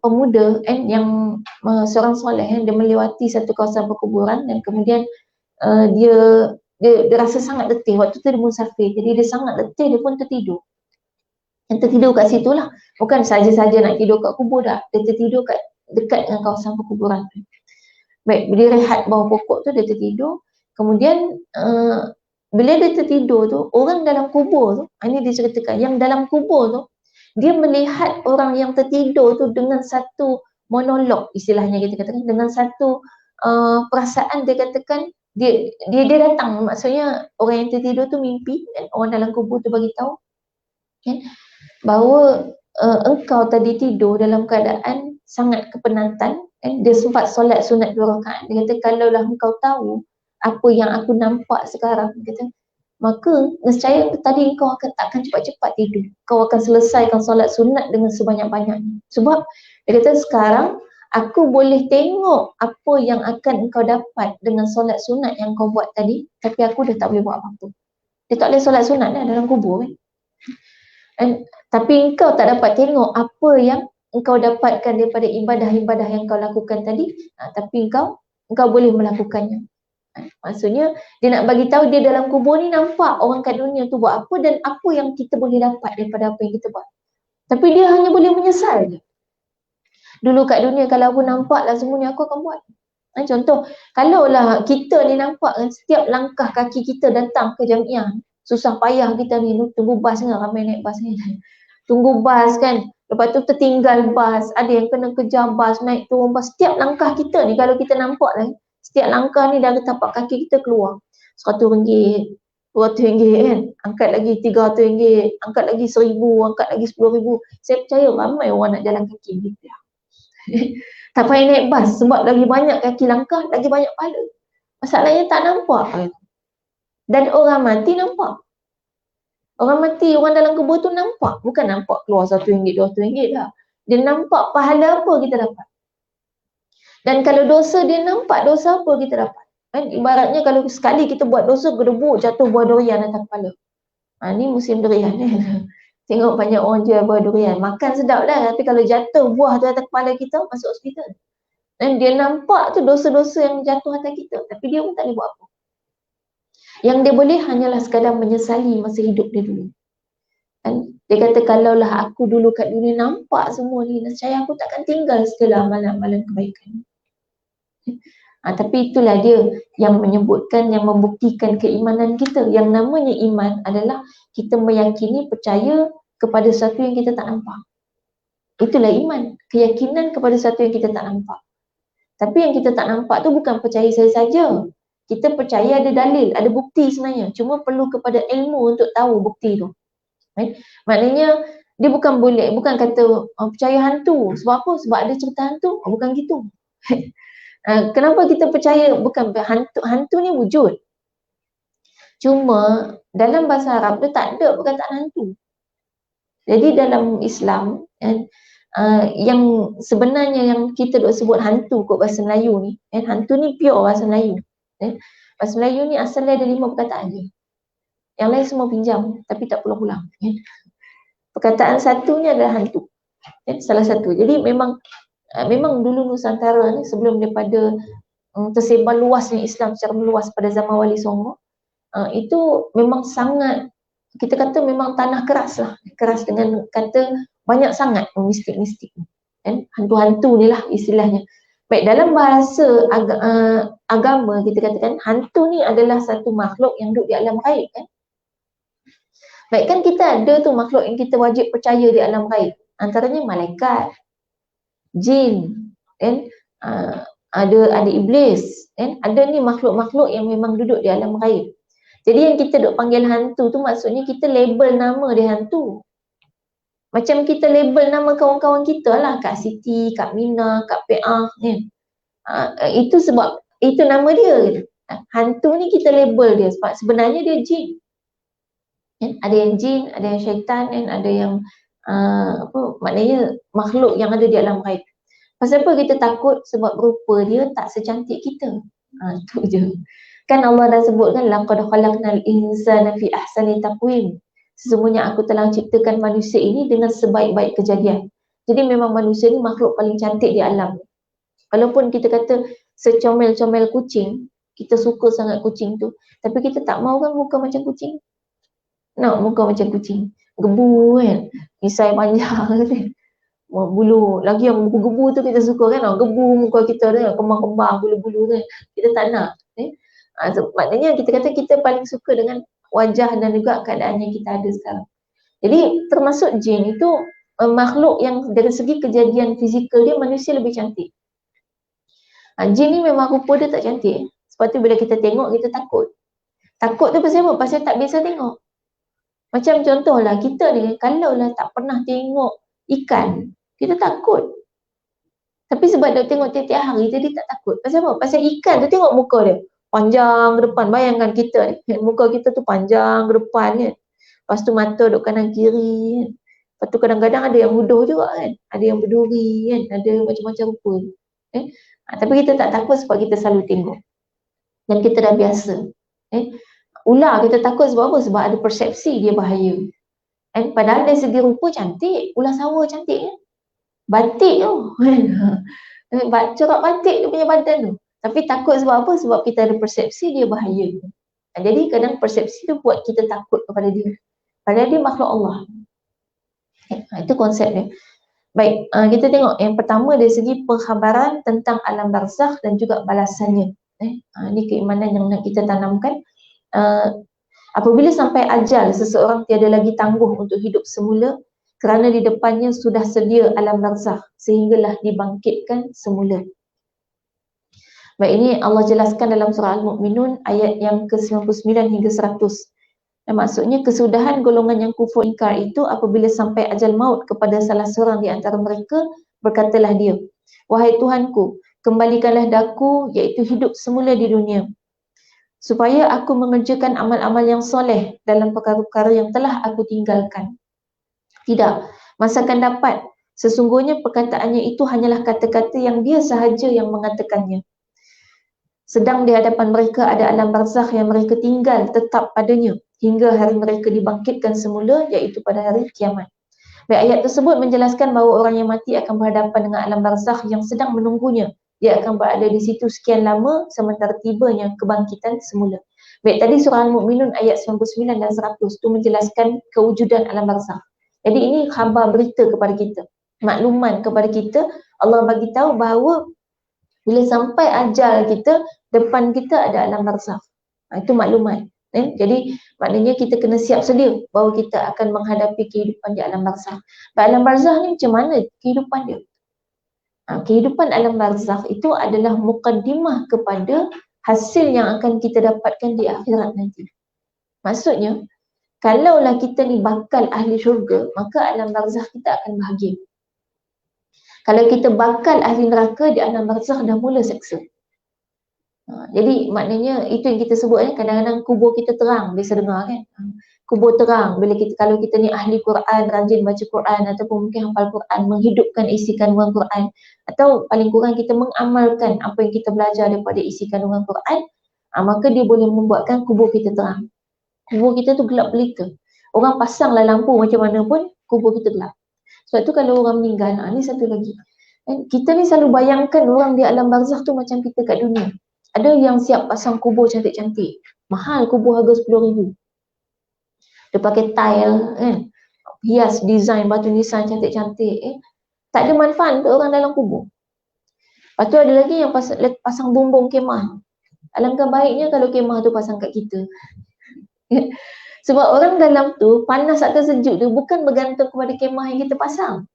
pemuda yang seorang soleh, dia melewati satu kawasan perkuburan dan kemudian dia rasa sangat letih. Waktu tu dia musafir, jadi dia sangat letih, dia pun tertidur. Yang tertidur kat situ lah. Bukan saja-saja nak tidur kat kubur dah. Dia tertidur dekat dengan kawasan perkuburan. Baik, dia rehat bawah pokok tu, dia tertidur. Kemudian bila dia tertidur tu, orang dalam kubur tu, ini diceritakan, yang dalam kubur tu, dia melihat orang yang tertidur tu dengan satu monolog, istilahnya kita katakan, dengan satu perasaan dia katakan, Dia datang, maksudnya orang yang tertidur tu mimpi kan, orang dalam kubur tu bagi tahu kan, bahawa engkau tadi tidur dalam keadaan sangat kepenatan kan. Dia sempat solat sunat 2 rakaat. Dia kata kalaulah engkau tahu apa yang aku nampak sekarang, kata, maka nescaya tadi engkau takkan cepat-cepat tidur. Kau akan selesaikan solat sunat dengan sebanyak-banyaknya. Sebab dia kata sekarang aku boleh tengok apa yang akan engkau dapat dengan solat sunat yang kau buat tadi, tapi aku dah tak boleh buat apa-apa. Dia tak boleh solat sunat dah dalam kubur kan. Tapi engkau tak dapat tengok apa yang engkau dapatkan daripada ibadah-ibadah yang kau lakukan tadi, tapi engkau boleh melakukannya. Maksudnya dia nak bagi tahu dia dalam kubur ni nampak orang kat dunia tu buat apa dan apa yang kita boleh dapat daripada apa yang kita buat. Tapi dia hanya boleh menyesal je. Dulu kat dunia kalau aku nampak lah semua ni aku akan buat. Contoh, kalaulah kita ni nampak kan setiap langkah kaki kita datang ke jamiah, susah payah kita ni tunggu bas kan, ramai naik bas ni. Tunggu bas kan, lepas tu tertinggal bas, ada yang kena kejar bas, naik turun bas. Setiap langkah kita ni kalau kita nampak lah, setiap langkah ni dari tapak kaki kita keluar RM100, RM200 kan, angkat lagi RM300, angkat lagi RM1000, angkat lagi RM10,000. Saya percaya ramai orang nak jalan kaki gitu. Tak payah naik bas sebab lagi banyak kaki langkah, lagi banyak pahala. Masalahnya tak nampak. Dan orang mati nampak. Orang mati, orang dalam kubur tu nampak. Bukan nampak keluar RM100, RM200 dah. Dia nampak pahala apa kita dapat. Dan kalau dosa, dia nampak dosa apa kita dapat. Kan? Ibaratnya kalau sekali kita buat dosa, gedebuk jatuh buah durian atas kepala. Ni musim durian ni. Tengok banyak orang jual buah durian. Makan sedap lah. Tapi kalau jatuh buah tu atas kepala kita, masuk hospital. Dan dia nampak tu dosa-dosa yang jatuh atas kita. Tapi dia pun tak boleh buat apa. Yang dia boleh hanyalah sekadar menyesali masa hidup dia dulu. Kan? Dia kata kalaulah aku dulu kat dunia nampak semua ni, nescaya aku takkan tinggal segala amalan-amalan kebaikan. Tapi itulah dia yang menyebutkan, yang membuktikan keimanan kita. Yang namanya iman adalah kita meyakini, percaya kepada sesuatu yang kita tak nampak. Itulah iman, keyakinan kepada sesuatu yang kita tak nampak. Tapi yang kita tak nampak tu bukan percaya saja. Kita percaya ada dalil, ada bukti sebenarnya. Cuma perlu kepada ilmu untuk tahu bukti tu. Maknanya dia bukan boleh, bukan kata percaya hantu. Sebab apa? Sebab ada cerita hantu. Bukan gitu. Kenapa kita percaya? Bukan hantu ni wujud. Cuma dalam bahasa Arab tu tak ada perkataan hantu. Jadi dalam Islam yang sebenarnya yang kita duk sebut hantu kot bahasa Melayu ni, hantu ni pure bahasa Melayu. Bahasa Melayu ni asalnya ada 5 perkataan je. Yang lain semua pinjam tapi tak pulang-pulang. Perkataan satu ni adalah hantu. Salah satu. Jadi memang dulu Nusantara ni sebelum daripada tersebar luasnya Islam secara meluas pada zaman Wali Songo, itu memang sangat, kita kata memang tanah keras lah. Keras dengan kata banyak sangat mistik-mistik. Hantu-hantu ni lah istilahnya. Baik, dalam bahasa agama kita katakan hantu ni adalah satu makhluk yang duduk di alam gaib kan. Baik, kan kita ada tu makhluk yang kita wajib percaya di alam gaib. Antaranya malaikat, jin, ada iblis, ada ni makhluk-makhluk yang memang duduk di alam gaib. Jadi yang kita duk panggil hantu tu maksudnya kita label nama dia hantu. Macam kita label nama kawan-kawan kita lah, Kak Siti, Kak Mina, Kak Peah kan. Itu sebab itu nama dia. Hantu ni kita label dia sebab sebenarnya dia jin. Ada yang jin, ada yang syaitan, ada yang maknanya makhluk yang ada di alam gaib. Pasal apa kita takut? Sebab rupa dia tak secantik kita. Tu je. Kan Allah dah sebutkan laqad khalaqnal insana fi ahsani taqwim. Sesungguhnya aku telah ciptakan manusia ini dengan sebaik-baik kejadian. Jadi memang manusia ni makhluk paling cantik di alam. Walaupun kita kata secomel-comel kucing, kita suka sangat kucing tu, tapi kita tak mahu kan muka macam kucing. Nak muka macam kucing, gebu kan, misai panjang kan, bulu, lagi yang gebu tu kita suka kan, gebu muka kita tu, kembang-kembang, bulu-bulu kan, kita tak nak. Maknanya kita kata kita paling suka dengan wajah dan juga keadaan yang kita ada sekarang. Jadi termasuk jin itu makhluk yang dari segi kejadian fizikal dia manusia lebih cantik. Jin ni memang rupa dia tak cantik. Sebab tu bila kita tengok, kita takut. Takut tu pasal apa? Pasal tak biasa tengok. Macam contohlah, kita ni kalau lah tak pernah tengok ikan, kita takut. Tapi sebab dah tengok tiap-tiap hari, jadi tak takut. Pasal apa? Pasal ikan tu tengok muka dia. Panjang ke depan. Bayangkan kita ni. Muka kita tu panjang ke depan kan. Lepas tu mata duk kanan kiri kan. Lepas tu kadang-kadang ada yang huduh juga kan. Ada yang berduri kan. Ada macam-macam rupa. Tapi kita tak takut sebab kita selalu tengok. Dan kita dah biasa. Ular kita takut sebab apa? Sebab ada persepsi dia bahaya. Padahal dari segi rupa cantik. Ular sawa cantik kan. Batik tu. Corak batik dia punya badan tu. Tapi takut sebab apa? Sebab kita ada persepsi dia bahaya. Jadi kadang persepsi tu buat kita takut kepada dia. Padahal dia makhluk Allah. Itu konsep dia. Baik, kita tengok yang pertama dari segi pengkhabaran tentang alam barzakh dan juga balasannya. Ini keimanan yang nak kita tanamkan. Apabila sampai ajal seseorang tiada lagi tangguh untuk hidup semula, kerana di depannya sudah sedia alam barzakh sehinggalah dibangkitkan semula. Baik, ini Allah jelaskan dalam surah Al-Mu'minun ayat yang ke-99 hingga 100. Maksudnya kesudahan golongan yang kufur ingkar itu apabila sampai ajal maut kepada salah seorang di antara mereka, berkatalah dia, wahai Tuhanku, kembalikanlah daku iaitu hidup semula di dunia, supaya aku mengerjakan amal-amal yang soleh dalam perkara-perkara yang telah aku tinggalkan. Tidak, masa akan dapat. Sesungguhnya perkataannya itu hanyalah kata-kata yang dia sahaja yang mengatakannya. Sedang di hadapan mereka ada alam barzakh yang mereka tinggal tetap padanya hingga hari mereka dibangkitkan semula, iaitu pada hari kiamat. Baik, ayat tersebut menjelaskan bahawa orang yang mati akan berhadapan dengan alam barzakh yang sedang menunggunya. Dia akan berada di situ sekian lama sementara tibanya kebangkitan semula. Baik, tadi surah Al-Mu'minun ayat 99 dan 100 itu menjelaskan kewujudan alam barzakh. Jadi ini khabar berita kepada kita, makluman kepada kita. Allah bagi tahu bahawa bila sampai ajal kita, depan kita ada alam barzakh. Itu maklumat. Jadi maknanya kita kena siap sedia bahawa kita akan menghadapi kehidupan di alam barzakh. Alam barzakh ni macam mana kehidupan dia? Kehidupan alam barzakh itu adalah mukaddimah kepada hasil yang akan kita dapatkan di akhirat nanti. Maksudnya, kalaulah kita ni bakal ahli syurga, maka alam barzakh kita akan bahagia. Kalau kita bakal ahli neraka, di alam barzakh dah mula seksa. Jadi maknanya itu yang kita sebut kadang-kadang kubur kita terang, biasa dengar kan. Kubur terang bila kita, kalau kita ni ahli Quran, rajin baca Quran ataupun mungkin hafal Quran, menghidupkan isi kandungan Quran, atau paling kurang kita mengamalkan apa yang kita belajar daripada isi kandungan Quran, maka dia boleh membuatkan kubur kita terang. Kubur kita tu gelap belita. Orang pasanglah lampu macam mana pun, kubur kita gelap. Sebab tu kalau orang meninggal, ni satu lagi. Kita ni selalu bayangkan orang di alam barzakh tu macam kita kat dunia. Ada yang siap pasang kubur cantik-cantik. Mahal kubur harga 10,000. Dia pakai tile, hias design, batu nisan cantik-cantik. Tak ada manfaat untuk orang dalam kubur. Lepas tu ada lagi yang pasang bumbung kemah. Alangkah baiknya kalau kemah tu pasang kat kita. Sebab orang dalam tu, panas atau sejuk tu bukan bergantung kepada kemah yang kita pasang.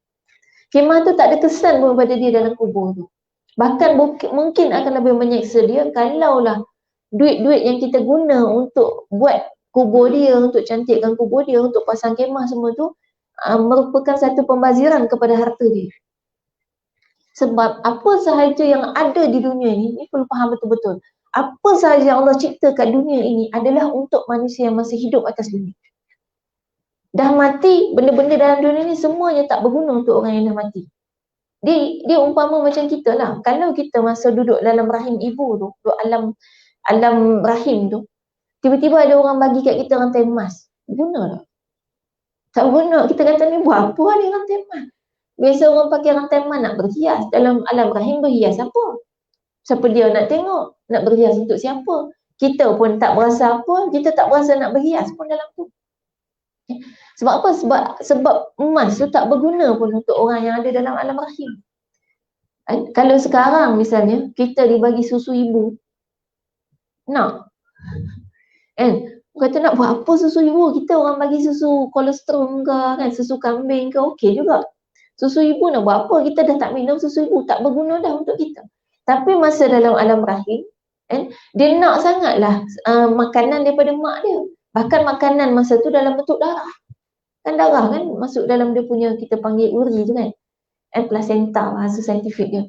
Kemah tu tak ada kesan pun pada dia dalam kubur tu. Bahkan mungkin akan lebih menyeksa dia kalaulah duit-duit yang kita guna untuk buat kubur dia, untuk cantikkan kubur dia, untuk pasang kemah semua tu merupakan satu pembaziran kepada harta dia. Sebab apa sahaja yang ada di dunia ini perlu faham betul-betul. Apa sahaja yang Allah cipta kat dunia ini adalah untuk manusia yang masih hidup atas dunia. Dah mati, benda-benda dalam dunia ni semuanya tak berguna untuk orang yang dah mati. Dia umpama macam kita lah. Kalau kita masa duduk dalam rahim ibu tu, duduk alam rahim tu, tiba-tiba ada orang bagi kat kita rantai emas. Guna tak? Tak guna. Kita kata ni buat apa ni rantai emas? Biasa orang pakai rantai emas nak berhias. Dalam alam rahim berhias apa? Siapa dia nak tengok? Nak berhias untuk siapa? Kita pun tak berasa apa. Kita tak berasa nak berhias pun dalam tu. Sebab apa? Sebab emas tu tak berguna pun untuk orang yang ada dalam alam rahim. Kalau sekarang misalnya kita dibagi susu ibu, nak? Kata nak buat apa susu ibu? Kita orang bagi susu kolesterol ke, kan? Susu kambing ke, okey juga. Susu ibu nak buat apa? Kita dah tak minum susu ibu, tak berguna dah untuk kita. Tapi masa dalam alam rahim, Dia nak sangatlah makanan daripada mak dia. Bahkan makanan masa tu dalam bentuk darah. Kan darah kan masuk dalam dia punya, kita panggil uri tu kan. Placenta bahasa saintifik dia.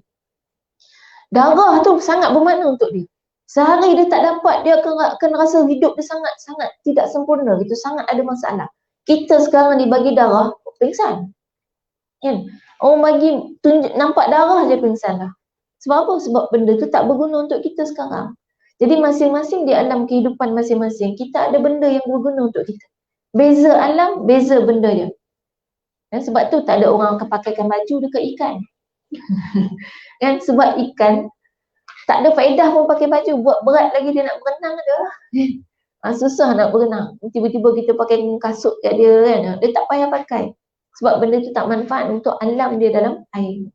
Darah tu sangat bermakna untuk dia. Sehari dia tak dapat, dia akan rasa hidup dia sangat tidak sempurna gitu, sangat ada masalah. Kita sekarang dibagi darah, pingsan. Kan? Orang bagi nampak darah je pingsan lah. Sebab apa? Sebab benda tu tak berguna untuk kita sekarang. Jadi masing-masing di alam kehidupan masing-masing, kita ada benda yang berguna untuk kita. Beza alam, beza benda dia. Sebab tu tak ada orang akan pakaikan baju dekat ikan. Kan? Sebab ikan tak ada faedah pun pakai baju, buat berat lagi dia nak berenang ada. Susah nak berenang. Tiba-tiba kita pakai kasut kat dia kan. Dia tak payah pakai. Sebab benda tu tak manfaat untuk alam dia dalam air.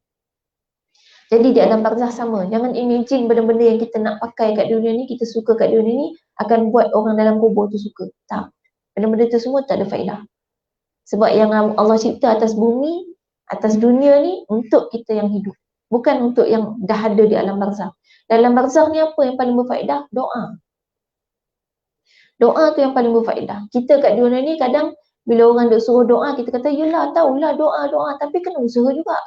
Jadi di alam barzah sama. Jangan imagine benda-benda yang kita nak pakai kat dunia ni, kita suka kat dunia ni, akan buat orang dalam kubur tu suka. Tak. Benda-benda tu semua tak ada faedah. Sebab yang Allah cipta atas bumi, atas dunia ni, untuk kita yang hidup. Bukan untuk yang dah ada di alam barzah. Dalam barzah ni apa yang paling berfaedah? Doa. Doa tu yang paling berfaedah. Kita kat dunia ni kadang bila orang duk suruh doa, kita kata yelah tahulah doa, tapi kena usaha juga.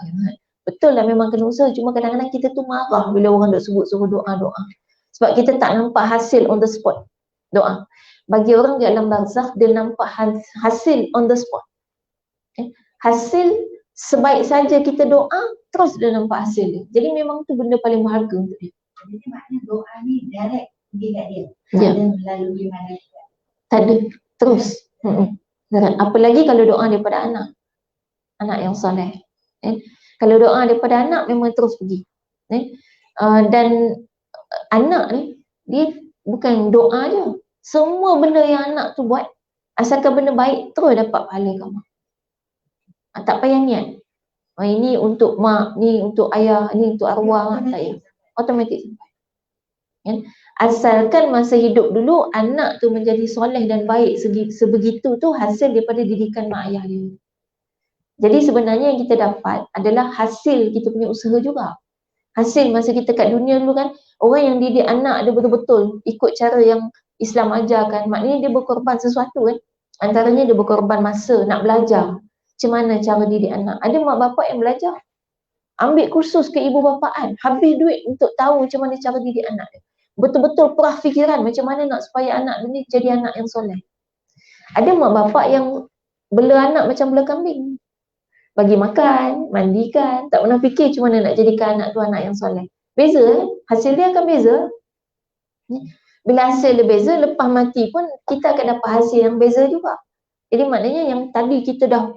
Betul lah memang kena usaha, cuma kadang-kadang kita tu marah bila orang duk suruh doa. Sebab kita tak nampak hasil on the spot doa. Bagi orang di alam barzakh, dia nampak hasil on the spot. Hasil sebaik saja kita doa, terus dia nampak hasil dia. Jadi memang tu benda paling berharga untuk dia. Jadi maknanya doa ni direct pergi kat dia. Ya. Tak ada melalui mana. Tak ada, terus. Apalagi kalau doa daripada anak yang soleh. Kalau doa daripada anak memang terus pergi. Dan anak ni dia bukan doa je. Semua benda yang anak tu buat, asalkan benda baik, terus dapat pahala kamu. Tak payah niat. Ini untuk mak, ni untuk ayah, ni untuk arwah, tak payah. Automatik sampai. Asalkan masa hidup dulu anak tu menjadi soleh dan baik sebegitu tu hasil daripada didikan mak ayah dia. Jadi sebenarnya yang kita dapat adalah hasil kita punya usaha juga. Hasil masa kita kat dunia dulu kan, orang yang didik anak dia betul-betul ikut cara yang Islam ajarkan, maknanya dia berkorban sesuatu kan. Antaranya dia berkorban masa nak belajar macam mana cara didik anak. Ada mak bapak yang belajar, ambil kursus ke ibu bapaan, habis duit untuk tahu macam mana cara didik anak dia. Betul-betul perah fikiran macam mana nak supaya anak dia ni jadi anak yang soleh. Ada mak bapak yang bela anak macam bela kambing. Bagi makan, mandikan, tak pernah fikir macam mana nak jadikan anak tu anak yang soleh. Beza, hasil dia akan beza. Bila hasil dia beza, lepas mati pun kita akan dapat hasil yang beza juga. Jadi maknanya yang tadi kita dah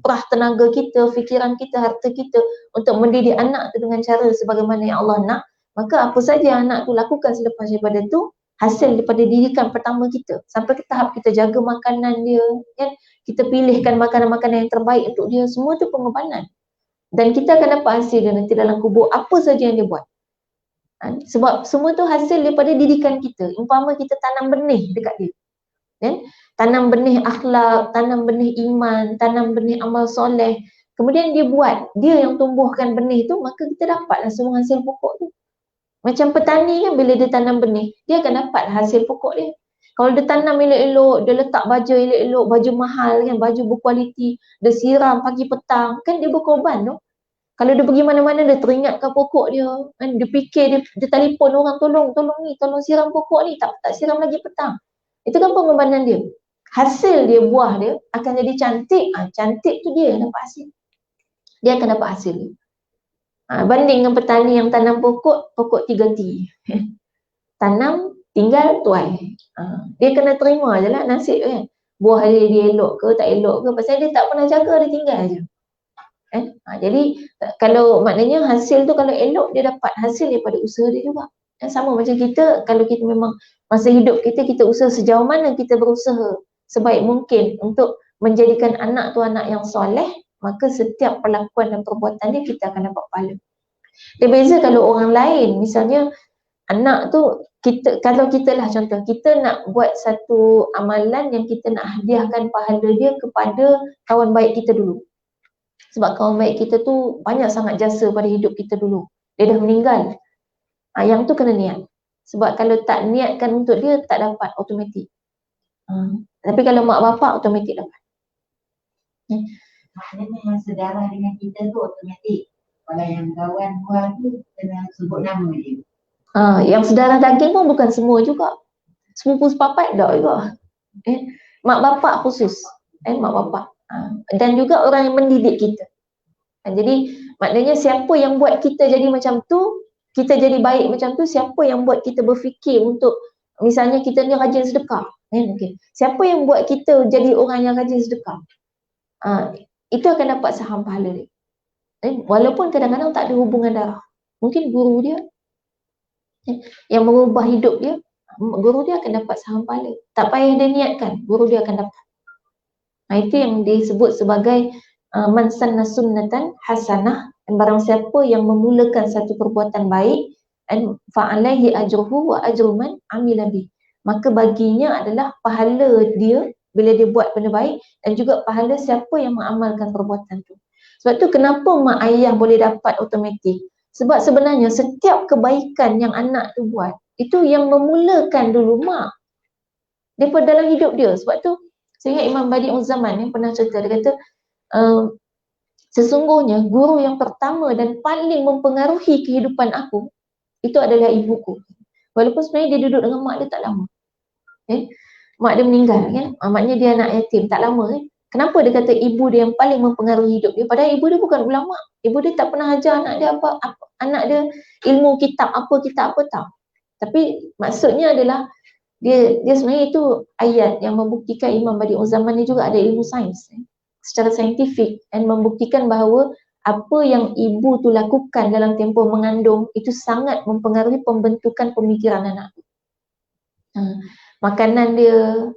perah tenaga kita, fikiran kita, harta kita untuk mendidik anak tu dengan cara sebagaimana yang Allah nak, maka apa saja anak tu lakukan selepas daripada tu, hasil daripada didikan pertama kita. Sampai ke tahap kita jaga makanan dia, kan? Kita pilihkan makanan-makanan yang terbaik untuk dia, semua tu pengorbanan. Dan kita akan dapat hasil dia nanti dalam kubur, apa saja yang dia buat. Sebab semua tu hasil daripada didikan kita. Umpama kita tanam benih dekat dia. Tanam benih akhlak, tanam benih iman, tanam benih amal soleh. Kemudian dia buat, dia yang tumbuhkan benih tu, maka kita dapatlah semua hasil pokok tu. Macam petani kan bila dia tanam benih, dia akan dapat hasil pokok dia. Kalau dia tanam elok-elok, dia letak baju elok-elok, baju mahal kan, baju berkualiti, dia siram pagi petang, kan dia berkorban tu. Kalau dia pergi mana-mana, dia teringatkan pokok dia, kan? Dia fikir, dia telefon orang, tolong ni, tolong siram pokok ni, tak siram lagi petang. Itu kan pengorbanan dia. Hasil dia, buah dia akan jadi cantik. Cantik tu dia yang dapat hasil. Dia akan dapat hasil dia. Banding dengan petani yang tanam pokok 3T. Tanam, tinggal, tuai. Dia kena terima je lah nasib kan. Buah dia elok ke tak elok ke, pasal dia tak pernah jaga, dia tinggal je. Jadi kalau maknanya hasil tu kalau elok, dia dapat hasil daripada usaha dia juga. Sama macam kita, kalau kita memang masa hidup kita usaha sejauh mana kita berusaha sebaik mungkin untuk menjadikan anak tu anak yang soleh, maka setiap perlakuan dan perbuatan dia kita akan dapat pahala. Dia beza kalau orang lain, misalnya anak tu, kalau kita lah contoh, kita nak buat satu amalan yang kita nak hadiahkan pahala dia kepada kawan baik kita dulu. Sebab kawan baik kita tu banyak sangat jasa pada hidup kita dulu. Dia dah meninggal. Yang tu kena niat. Sebab kalau tak niatkan untuk dia, tak dapat automatik. Tapi kalau mak bapak automatik dapat. Maknanya yang sedarah dengan kita tu otomatik. Kalau yang kawan luar tu kena sebut nama dia. Yang sedarah daging pun bukan semua juga. Sepupu sepapat tak juga. Mak bapak khusus. Mak bapak. Dan juga orang yang mendidik kita. Jadi maknanya siapa yang buat kita jadi macam tu, kita jadi baik macam tu, siapa yang buat kita berfikir untuk, misalnya kita ni rajin sedekah. Okay. Siapa yang buat kita jadi orang yang rajin sedekah? Itu akan dapat saham pahala dia. Walaupun kadang-kadang tak ada hubungan darah. Mungkin guru dia yang mengubah hidup dia, guru dia akan dapat saham pahala. Tak payah dia niatkan, guru dia akan dapat. Itu yang disebut sebagai man sanna sunnatan hasanah, barang siapa yang memulakan satu perbuatan baik, fa alaihi ajruhu wa ajru man amila bi, maka baginya adalah pahala dia bila dia buat benda baik, dan juga pahala siapa yang mengamalkan perbuatan tu. Sebab tu kenapa mak ayah boleh dapat automatik? Sebab sebenarnya setiap kebaikan yang anak tu buat, itu yang memulakan dulu mak daripada dalam hidup dia. Sebab tu saya ingat Imam Badi'uz Zaman yang pernah cerita, dia kata sesungguhnya guru yang pertama dan paling mempengaruhi kehidupan aku itu adalah ibuku. Walaupun sebenarnya dia duduk dengan mak dia tak lama. Mak dia meninggal kan. Maknanya dia anak yatim tak lama kan. Kenapa dia kata ibu dia yang paling mempengaruhi hidup dia? Padahal ibu dia bukan ulama. Ibu dia tak pernah ajar anak dia apa anak dia ilmu kitab apa tak. Tapi maksudnya adalah dia sebenarnya itu ayat yang membuktikan Imam Badi'uz Zaman ni juga ada ilmu sains secara saintifik, dan membuktikan bahawa apa yang ibu tu lakukan dalam tempoh mengandung itu sangat mempengaruhi pembentukan pemikiran anak tu. Makanan dia,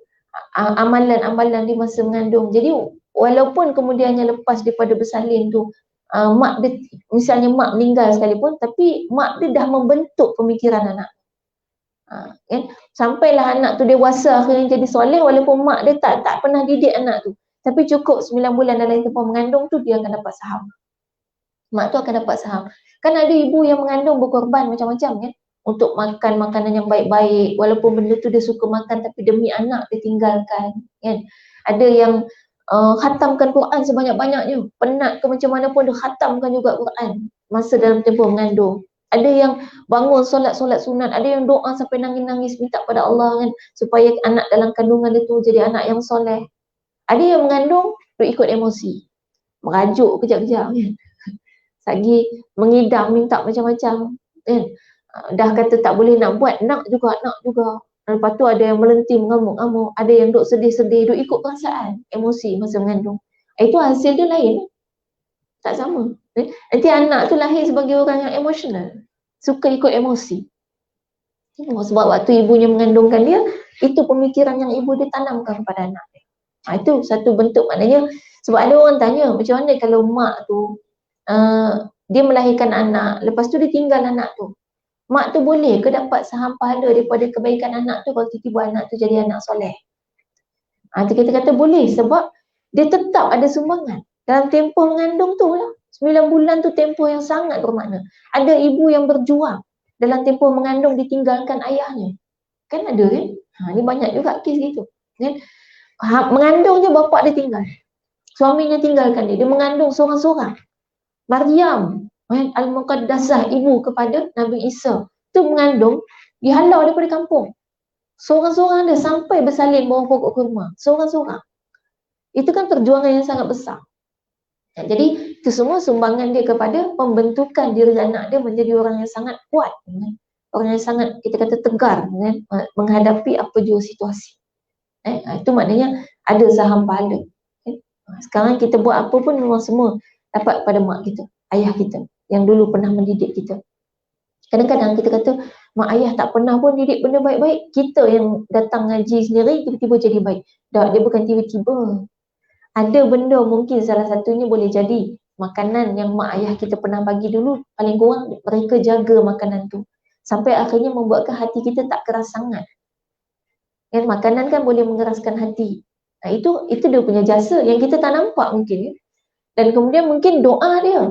amalan-amalan dia masa mengandung. Jadi walaupun kemudiannya lepas daripada bersalin tu, mak dia, misalnya mak meninggal sekalipun, tapi mak dia dah membentuk pemikiran anak. Sampailah anak tu dewasa akhirnya jadi soleh, walaupun mak dia tak pernah didik anak tu, tapi cukup 9 bulan dalam tempoh mengandung tu dia akan dapat saham. Mak tu akan dapat saham. Kan ada ibu yang mengandung berkorban macam-macam kan, untuk makan makanan yang baik-baik, walaupun benda tu dia suka makan tapi demi anak dia tinggalkan kan. Ada yang khatamkan Quran sebanyak-banyaknya, penat ke macam mana pun dia khatamkan juga Quran masa dalam tempoh mengandung. Ada yang bangun solat sunat, ada yang doa sampai nangis-nangis minta pada Allah kan, supaya anak dalam kandungan dia tu jadi anak yang soleh. Ada yang mengandung dia ikut emosi, merajuk kejap-kejap kan, lagi mengidam minta macam-macam kan. Dah kata tak boleh nak buat, nak juga. Lepas tu ada yang melenting mengamuk-amuk, ada yang duk sedih-sedih, duk ikut perasaan, emosi masa mengandung. Itu hasil dia lain, tak sama. Nanti anak tu lahir sebagai orang yang emosional, suka ikut emosi. Sebab waktu ibunya mengandungkan dia, itu pemikiran yang ibu dia tanamkan kepada anak dia. Itu satu bentuk, maknanya sebab ada orang tanya macam mana kalau mak tu dia melahirkan anak, lepas tu dia tinggal anak tu, mak tu boleh ke dapat saham pahala daripada kebaikan anak tu kalau tiba-tiba anak tu jadi anak soleh? Kita kata boleh, sebab dia tetap ada sumbangan dalam tempoh mengandung tu lah. 9 bulan tu tempoh yang sangat bermakna. Ada ibu yang berjuang dalam tempoh mengandung ditinggalkan ayahnya. Kan ada kan? Ni banyak juga kes gitu kan? Mengandung je bapak dia tinggal, suaminya tinggalkan dia, dia mengandung seorang-seorang. Maryam Al-Muqaddasah, ibu kepada Nabi Isa tu mengandung, dihalau daripada kampung seorang-seorang dia sampai bersalin bawah pokok kurma, seorang-seorang. Itu kan perjuangan yang sangat besar. Jadi itu semua sumbangan dia kepada pembentukan diri anak dia menjadi orang yang sangat kuat, orang yang sangat, kita kata, tegar menghadapi apa jua situasi. Itu maknanya ada saham pahala. Sekarang kita buat apa pun memang semua dapat pada mak kita, ayah kita yang dulu pernah mendidik kita. Kadang-kadang kita kata mak ayah tak pernah pun didik benda baik-baik, kita yang datang ngaji sendiri tiba-tiba jadi baik. Tak, dia bukan tiba-tiba. Ada benda, mungkin salah satunya boleh jadi makanan yang mak ayah kita pernah bagi dulu, paling kurang mereka jaga makanan tu sampai akhirnya membuatkan hati kita tak keras sangat. Makanan kan boleh mengeraskan hati. Itu dia punya jasa yang kita tak nampak mungkin. Dan kemudian mungkin doa dia,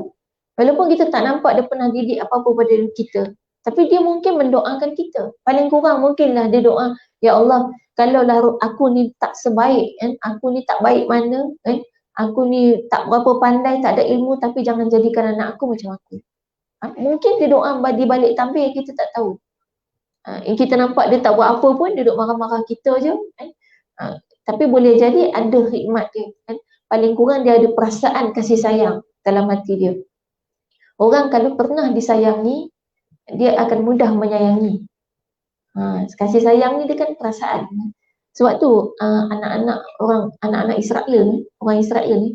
walaupun kita tak nampak dia pernah didik apa-apa pada kita, Tapi dia mungkin mendoakan kita. Paling kurang mungkinlah dia doa, ya Allah, kalaulah aku ni tak sebaik kan, aku ni tak baik mana kan, aku ni tak berapa pandai, tak ada ilmu, tapi jangan jadikan anak aku macam aku. Mungkin dia doa di balik tabir, kita tak tahu. Yang kita nampak dia tak buat apa pun, dia duduk marah-marah kita je kan. Tapi boleh jadi ada hikmat dia kan. Paling kurang dia ada perasaan kasih sayang dalam hati dia. Orang kalau pernah disayangi, dia akan mudah menyayangi. Kasih sayang ni dia kan perasaan. Sebab tu anak-anak Israel ni, orang Israel ni,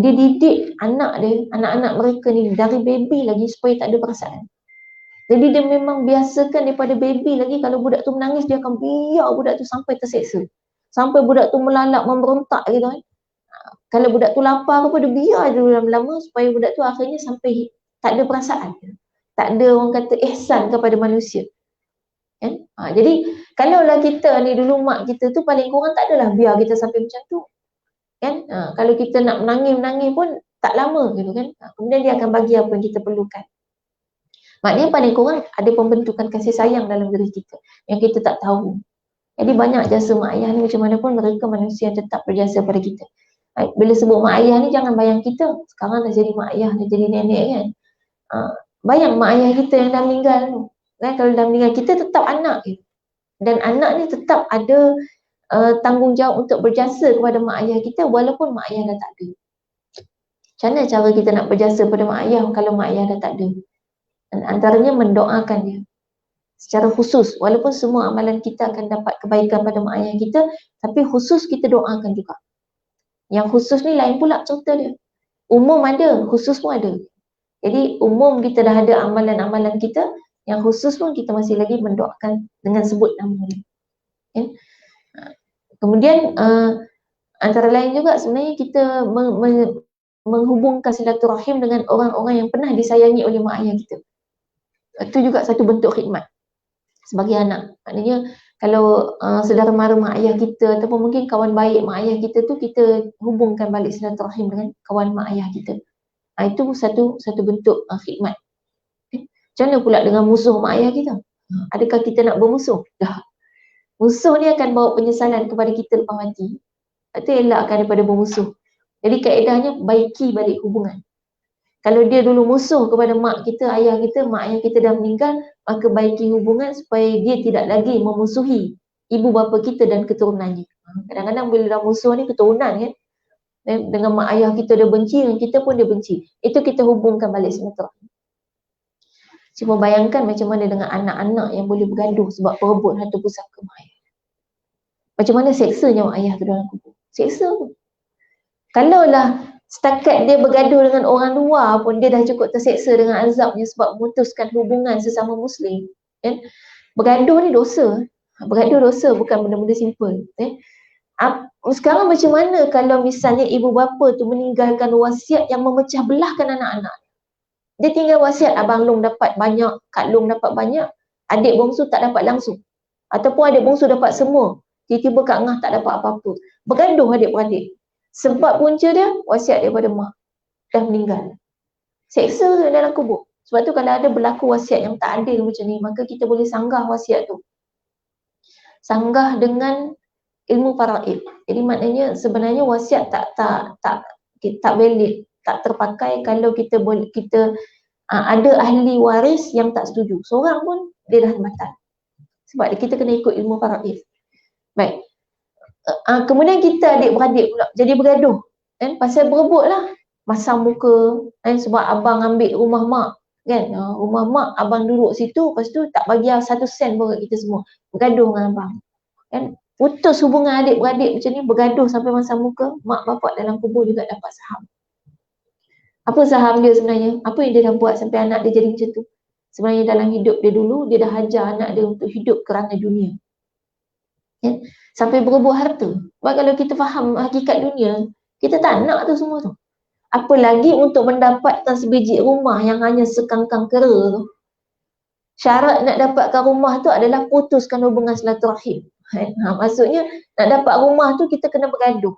dia didik anak-anak mereka ni dari baby lagi supaya tak ada perasaan. Jadi dia memang biasakan daripada baby lagi, kalau budak tu menangis dia akan biar budak tu sampai terseksa. Sampai budak tu melalak, memberontak gitu kan. Kalau budak tu lapar apa, dia biar dulu lama-lama supaya budak tu akhirnya sampai tak ada perasaan. Tak ada orang kata ihsan kepada manusia. Kan? Jadi kalaulah kita ni dulu mak kita tu paling kurang tak adalah biar kita sampai macam tu. Kan? Kalau kita nak menangis-menangis pun tak lama gitu kan. Kemudian dia akan bagi apa yang kita perlukan. Maknanya paling kurang ada pembentukan kasih sayang dalam diri kita yang kita tak tahu. Jadi banyak jasa mak ayah ni, macam mana pun mereka manusia yang tetap berjasa pada kita. Bila sebut mak ayah ni jangan bayang kita sekarang dah jadi mak ayah, dah jadi nenek kan. Bayang mak ayah kita yang dah meninggal tu. Kan, kalau dah meninggal kita tetap anak gitu. Dan anak ni tetap ada tanggungjawab untuk berjasa kepada mak ayah kita walaupun mak ayah dah tak ada. Macam mana cara kita nak berjasa pada mak ayah kalau mak ayah dah tak ada? Dan antaranya mendoakan dia secara khusus. Walaupun semua amalan kita akan dapat kebaikan pada mak ayah kita, tapi khusus kita doakan juga. Yang khusus ni lain pula cerita dia. Umum ada, khusus pun ada. Jadi umum kita dah ada amalan-amalan kita, yang khusus pun kita masih lagi mendoakan dengan sebut nama dia. Okay? Kemudian antara lain juga sebenarnya kita menghubungkan silaturahim dengan orang-orang yang pernah disayangi oleh mak ayah kita. Itu juga satu bentuk khidmat sebagai anak. Maknanya kalau saudara mara mak ayah kita ataupun mungkin kawan baik mak ayah kita tu, kita hubungkan balik silaturahim dengan kawan mak ayah kita. Itu satu bentuk khidmat. Macam mana pula dengan musuh mak ayah kita? Adakah kita nak bermusuh? Dah. Musuh ni akan bawa penyesalan kepada kita lepas mati. Itu elakkan daripada bermusuh. Jadi kaedahnya baiki balik hubungan. Kalau dia dulu musuh kepada mak kita, ayah kita, mak ayah kita dah meninggal, maka baiki hubungan supaya dia tidak lagi memusuhi ibu bapa kita dan keturunannya. Kadang-kadang bila dah musuh ni keturunan kan, dengan mak ayah kita dia benci, dengan kita pun dia benci. Itu kita hubungkan balik silaturahim. Cuma bayangkan macam mana dengan anak-anak yang boleh bergaduh sebab perebut harta pusaka mak ayah. Macam mana seksanya mak ayah tu dalam kubur. Seksa pun. Kalaulah setakat dia bergaduh dengan orang luar pun dia dah cukup terseksa dengan azabnya sebab memutuskan hubungan sesama Muslim. Kan? Bergaduh ni dosa. Bergaduh dosa, bukan benda-benda simple. Sekarang macam mana kalau misalnya ibu bapa tu meninggalkan wasiat yang memecah belahkan anak-anak? Dia tinggal wasiat, abang long dapat banyak, kak long dapat banyak, adik bongsu tak dapat langsung. Ataupun adik bongsu dapat semua, tiba-tiba kak Ngah tak dapat apa-apa. Bergaduh adik-beradik. Sebab punca dia, wasiat daripada mak dah meninggal. Seksa dalam kubur. Sebab tu kalau ada berlaku wasiat yang tak adil macam ni, maka kita boleh sanggah wasiat tu. Sanggah dengan ilmu faraid. Jadi maknanya sebenarnya wasiat tak valid, tak terpakai kalau kita ada ahli waris yang tak setuju. Seorang pun dia dah batal. Sebab kita kena ikut ilmu faraid. Baik. Kemudian kita adik-beradik pula jadi bergaduh. Kan? Pasal berebut lah. Masam muka. Kan? Sebab abang ambil rumah mak. Kan? Rumah mak abang duduk situ. Lepas tu tak bagi 1 sen pun kat kita semua. Bergaduh dengan abang. Kan? Putus hubungan adik-beradik macam ni. Bergaduh sampai masam muka. Mak bapak dalam kubur juga dapat saham. Apa saham dia sebenarnya? Apa yang dia dah buat sampai anak dia jadi macam tu? Sebenarnya dalam hidup dia dulu, dia dah ajar anak dia untuk hidup kerana dunia. Kan? Sampai berebut harta. Sebab kalau kita faham hakikat dunia, kita tak nak tu semua tu. Apalagi untuk mendapatkan sebiji rumah yang hanya sekangkang kera tu. Syarat nak dapatkan rumah tu adalah putuskan hubungan silaturahim. Maksudnya nak dapat rumah tu kita kena bergaduh.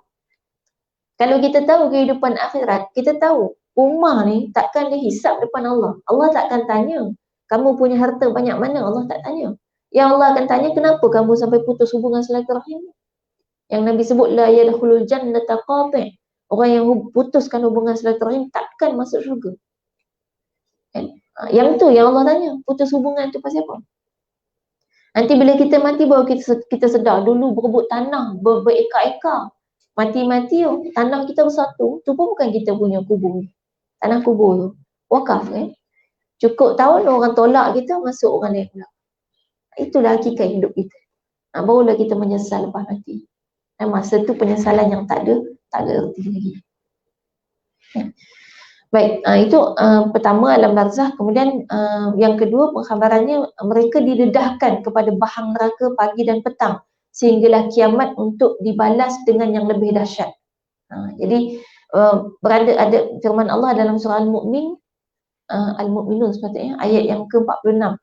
Kalau kita tahu kehidupan akhirat, kita tahu rumah ni takkan dihisap depan Allah. Allah takkan tanya, Kamu punya harta banyak mana? Allah tak tanya. Yang Allah akan tanya, kenapa kamu sampai putus hubungan silaturahim? Yang Nabi sebut, la yadkhulul jannata qati'. Orang yang putuskan hubungan silaturahim takkan masuk syurga. Kan? Yang tu yang Allah tanya, putus hubungan tu pasal apa? Nanti bila kita mati baru kita sedar, dulu berebut tanah berekar-ekar. Mati-mati tanah kita bersatu, tu pun bukan kita punya kubur. Tanah kubur tu. Wakaf kan? Cukup tahun orang tolak kita, masuk orang lain pula. Itulah hakikat hidup kita. Barulah kita menyesal lepas mati. Dan masa tu penyesalan yang tak ada erti lagi. Baik, itu pertama alam barzakh. Kemudian yang kedua pengkhabarannya, mereka didedahkan kepada bahang neraka pagi dan petang sehinggalah kiamat untuk dibalas dengan yang lebih dahsyat. Jadi ada firman Allah dalam surah Al-Mu'min, Al-Mu'minun sepatutnya, ayat yang ke-46.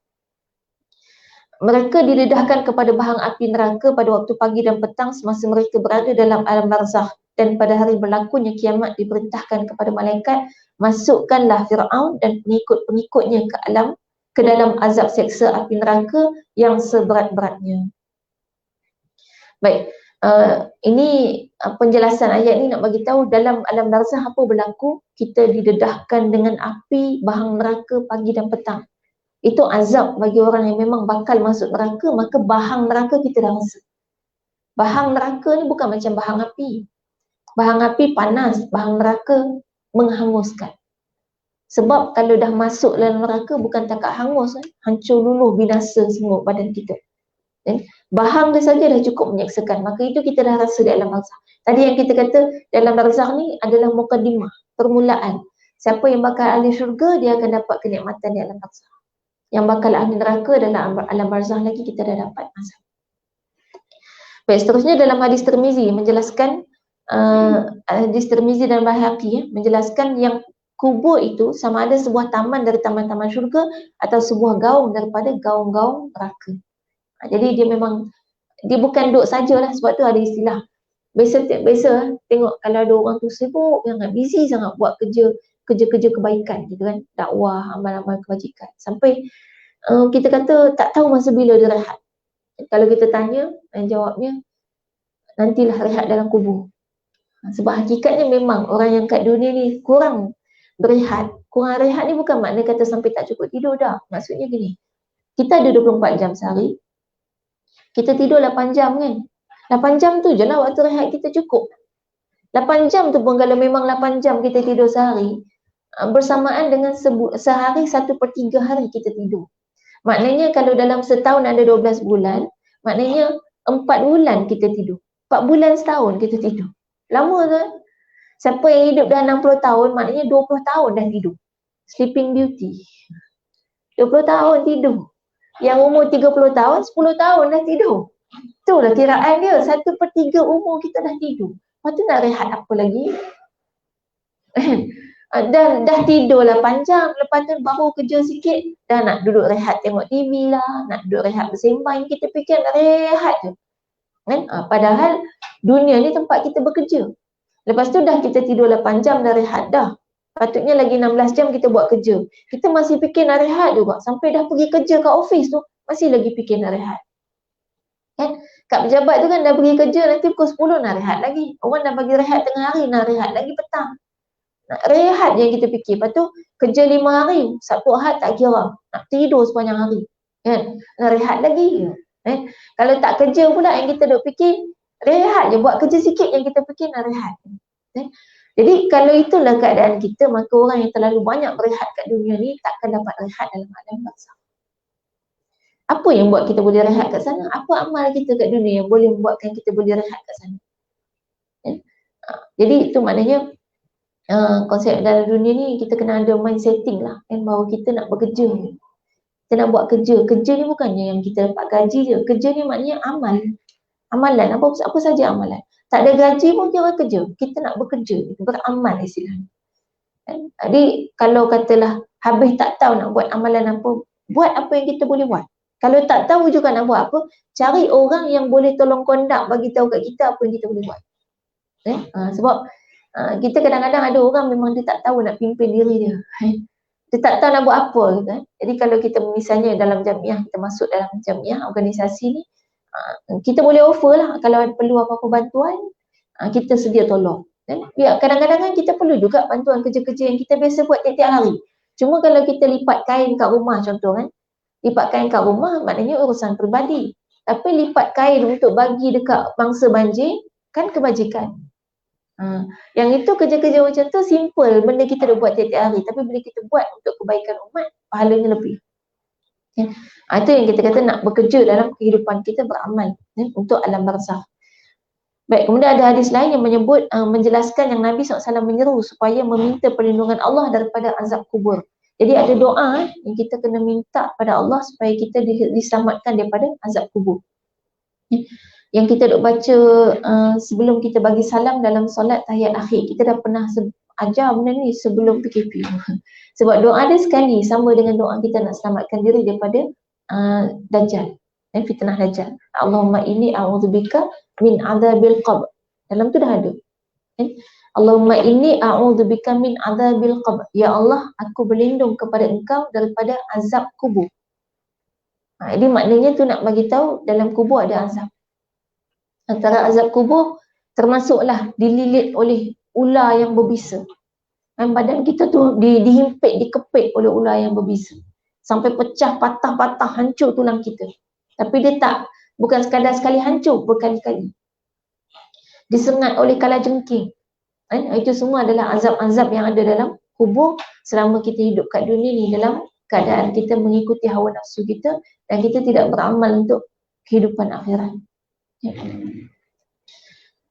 Mereka didedahkan kepada bahang api neraka pada waktu pagi dan petang semasa mereka berada dalam alam barzakh, dan pada hari berlakunya kiamat diperintahkan kepada malaikat, masukkanlah Fir'aun dan pengikut-pengikutnya ke dalam azab seksa api neraka yang seberat-beratnya. Baik, ini penjelasan ayat ni nak bagi tahu dalam alam barzakh apa berlaku. Kita didedahkan dengan api bahang neraka pagi dan petang. Itu azab bagi orang yang memang bakal masuk neraka, maka bahang neraka kita dah rasa. Bahang neraka ni bukan macam bahang api. Bahang api panas, bahang neraka menghanguskan. Sebab kalau dah masuk dalam neraka bukan takat hangus, hancur luluh, binasa semua badan kita. Bahang dia saja dah cukup menyeksakan, maka itu kita dah rasa di alam barzakh. Tadi yang kita kata dalam barzakh ni adalah muqaddimah, permulaan. Siapa yang bakal ahli syurga, dia akan dapat kenikmatan di alam barzakh. Yang bakal ahli neraka dalam alam barzakh lagi kita dah dapat azab. Baik, seterusnya dalam hadis Tirmizi menjelaskan, hadis Tirmizi dan Baihaqi menjelaskan yang kubur itu sama ada sebuah taman dari taman-taman syurga atau sebuah gaung daripada gaung-gaung neraka. Jadi dia memang, dia bukan duduk sajalah, sebab tu ada istilah. Biasa tengok kalau ada orang tu sibuk, sangat busy sangat buat kerja kebaikan gitu kan, dakwah, amal-amal kebajikan, sampai kita kata tak tahu masa bila dia rehat. Kalau kita tanya dan jawabnya, nantilah rehat dalam kubur. Sebab hakikatnya memang orang yang kat dunia ni kurang berehat. Kurang rehat ni bukan makna kata sampai tak cukup tidur dah. Maksudnya gini, kita ada 24 jam sehari, kita tidur 8 jam kan. 8 jam tu je lah waktu rehat kita cukup. 8 jam tu pun kalau memang 8 jam kita tidur sehari, bersamaan dengan sehari 1/3 hari kita tidur. Maknanya kalau dalam setahun ada 12 bulan, maknanya 4 bulan kita tidur. 4 bulan setahun kita tidur. Lama tu. Siapa yang hidup dah 60 tahun, maknanya 20 tahun dah tidur. Sleeping Beauty. 20 tahun tidur. Yang umur 30 tahun, 10 tahun dah tidur. Itulah kiraan dia, 1/3 umur kita dah tidur. Lepas tu nak rehat apa lagi? Dah tidur 8 jam, lepas tu baru kerja sikit, dah nak duduk rehat tengok TV lah, nak duduk rehat bersembang, kita fikir nak rehat je. Kan? Padahal dunia ni tempat kita bekerja. Lepas tu dah kita tidur 8 jam dah rehat dah. Patutnya lagi 16 jam kita buat kerja. Kita masih fikir nak rehat juga. Sampai dah pergi kerja kat office tu, masih lagi fikir nak rehat. Kan? Kat pejabat tu kan dah pergi kerja, nanti pukul 10 nak rehat lagi. Orang dah bagi rehat tengah hari, nak rehat lagi petang. Nak rehat je yang kita fikir. Lepas tu kerja 5 hari, Sabtu Ahad tak kira. Nak tidur sepanjang hari. Kan? Nak rehat lagi. Kalau tak kerja pula yang kita duk fikir, rehat je, buat kerja sikit yang kita fikir nak rehat. Jadi kalau itulah keadaan kita, maka orang yang terlalu banyak berehat kat dunia ni takkan dapat rehat dalam alam barzakh. Apa yang buat kita boleh rehat kat sana? Apa amal kita kat dunia yang boleh membuatkan kita boleh rehat kat sana? Jadi itu maknanya konsep dalam dunia ni kita kena ada mind setting lah, kan, bahawa kita nak bekerja. Kita nak buat kerja. Kerja ni bukannya yang kita dapat gaji je. Kerja ni maknanya amal. Amalan, apa saja amalan. Tak ada gaji pun kira kerja. Kita nak bekerja, beramal istilahnya. Jadi kalau katalah habis tak tahu nak buat amalan apa, buat apa yang kita boleh buat. Kalau tak tahu juga nak buat apa, cari orang yang boleh tolong kondak, bagi tahu kat kita apa yang kita boleh buat. Sebab kita kadang-kadang ada orang memang dia tak tahu nak pimpin diri dia. dia tak tahu nak buat apa gitu kan. Jadi kalau kita misalnya dalam jamiah, kita masuk dalam jamiah organisasi ni, kita boleh offer lah kalau perlu apa-apa bantuan, kita sedia tolong kan. Ya, kadang-kadang kan kita perlu juga bantuan kerja-kerja yang kita biasa buat tiap-tiap hari. Cuma kalau kita lipat kain kat rumah contoh kan, lipat kain kat rumah maknanya urusan peribadi. Tapi lipat kain untuk bagi dekat mangsa banjir kan kebajikan. Yang itu kerja-kerja macam tu simple, benda kita dah buat tiap-tiap hari, tapi bila kita buat untuk kebaikan umat, pahalanya lebih. Itu yang kita kata nak bekerja dalam kehidupan kita beramal untuk alam barzakh. Baik, kemudian ada hadis lain yang menyebut menjelaskan yang Nabi SAW menyeru supaya meminta perlindungan Allah daripada azab kubur. Jadi ada doa yang kita kena minta pada Allah supaya kita diselamatkan daripada azab kubur. Yang kita duk baca sebelum kita bagi salam dalam solat tahiyat akhir. Kita dah pernah ajar benda ni sebelum PKP. Sebab doa dia sekali sama dengan doa kita nak selamatkan diri daripada Dajjal dan fitnah Dajjal. Allahumma inni a'udzubika min adzabil qabr. Dalam tu dah ada. Allahumma inni a'udzubika min adzabil qabr. Ya Allah, aku berlindung kepada Engkau daripada azab kubur. Jadi maknanya tu nak bagi tahu dalam kubur ada azab. Antara azab kubur termasuklah dililit oleh ular yang berbisa. Dan badan kita tu dihimpit, dikepit oleh ular yang berbisa. Sampai pecah, patah-patah, hancur tulang kita. Tapi dia bukan sekadar sekali hancur, berkali-kali. Disengat oleh kalajengking. Itu semua adalah azab-azab yang ada dalam kubur selama kita hidup kat dunia ni dalam keadaan kita mengikuti hawa nafsu kita dan kita tidak beramal untuk kehidupan akhirat.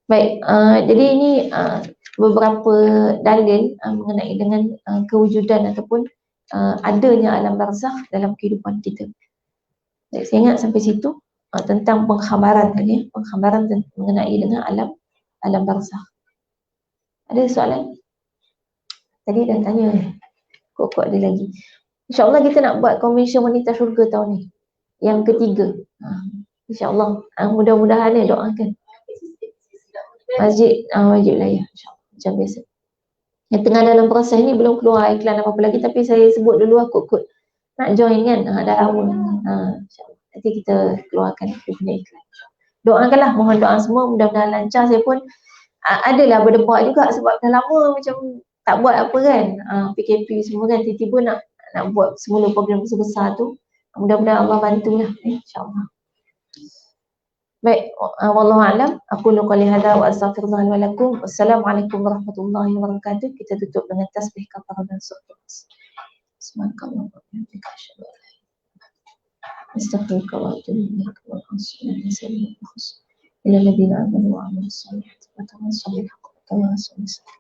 Baik, jadi ini beberapa dalil mengenai dengan kewujudan ataupun adanya alam barzakh dalam kehidupan kita. Baik, saya ingat sampai situ tentang pengkhabaran tadi, pengkhabaran mengenai dengan alam barzakh. Ada soalan? Tadi dah tanya, kok ada lagi. InsyaAllah kita nak buat Convention Wanita Syurga tahun ni, yang ketiga. InsyaAllah, mudah-mudahan doakan. Masjid Wilayah, insyaAllah, macam biasa. Yang tengah dalam proses ni belum keluar iklan apa-apa lagi, tapi saya sebut dulu kot nak join kan, dah lama. InsyaAllah, nanti kita keluarkan punya iklan. Doakanlah, mohon doa semua, mudah-mudahan lancar. Saya pun adalah berdebat juga sebab dah lama macam tak buat apa kan, PKP semua kan, tiba-tiba nak buat semula program besar-besar tu. Mudah-mudahan Allah bantulah, insyaAllah. Baik, wallahu a'lam. Aku qouli hadza wa astaghfirullah wa lakum. Wassalamualaikum warahmatullahi wabarakatuh. Kita tutup dengan tasbih kafarah dan syukur. Subhanallah wa bihamdihi asyhadu an la ilaha illa anta astaghfiruka wa atubu ilaik. Wa sallallahu alaihi wa sallam. Ila alladziina aamanu wa 'amilus solihati wa tawassaw bil haqqi wa tawassaw bis sabr.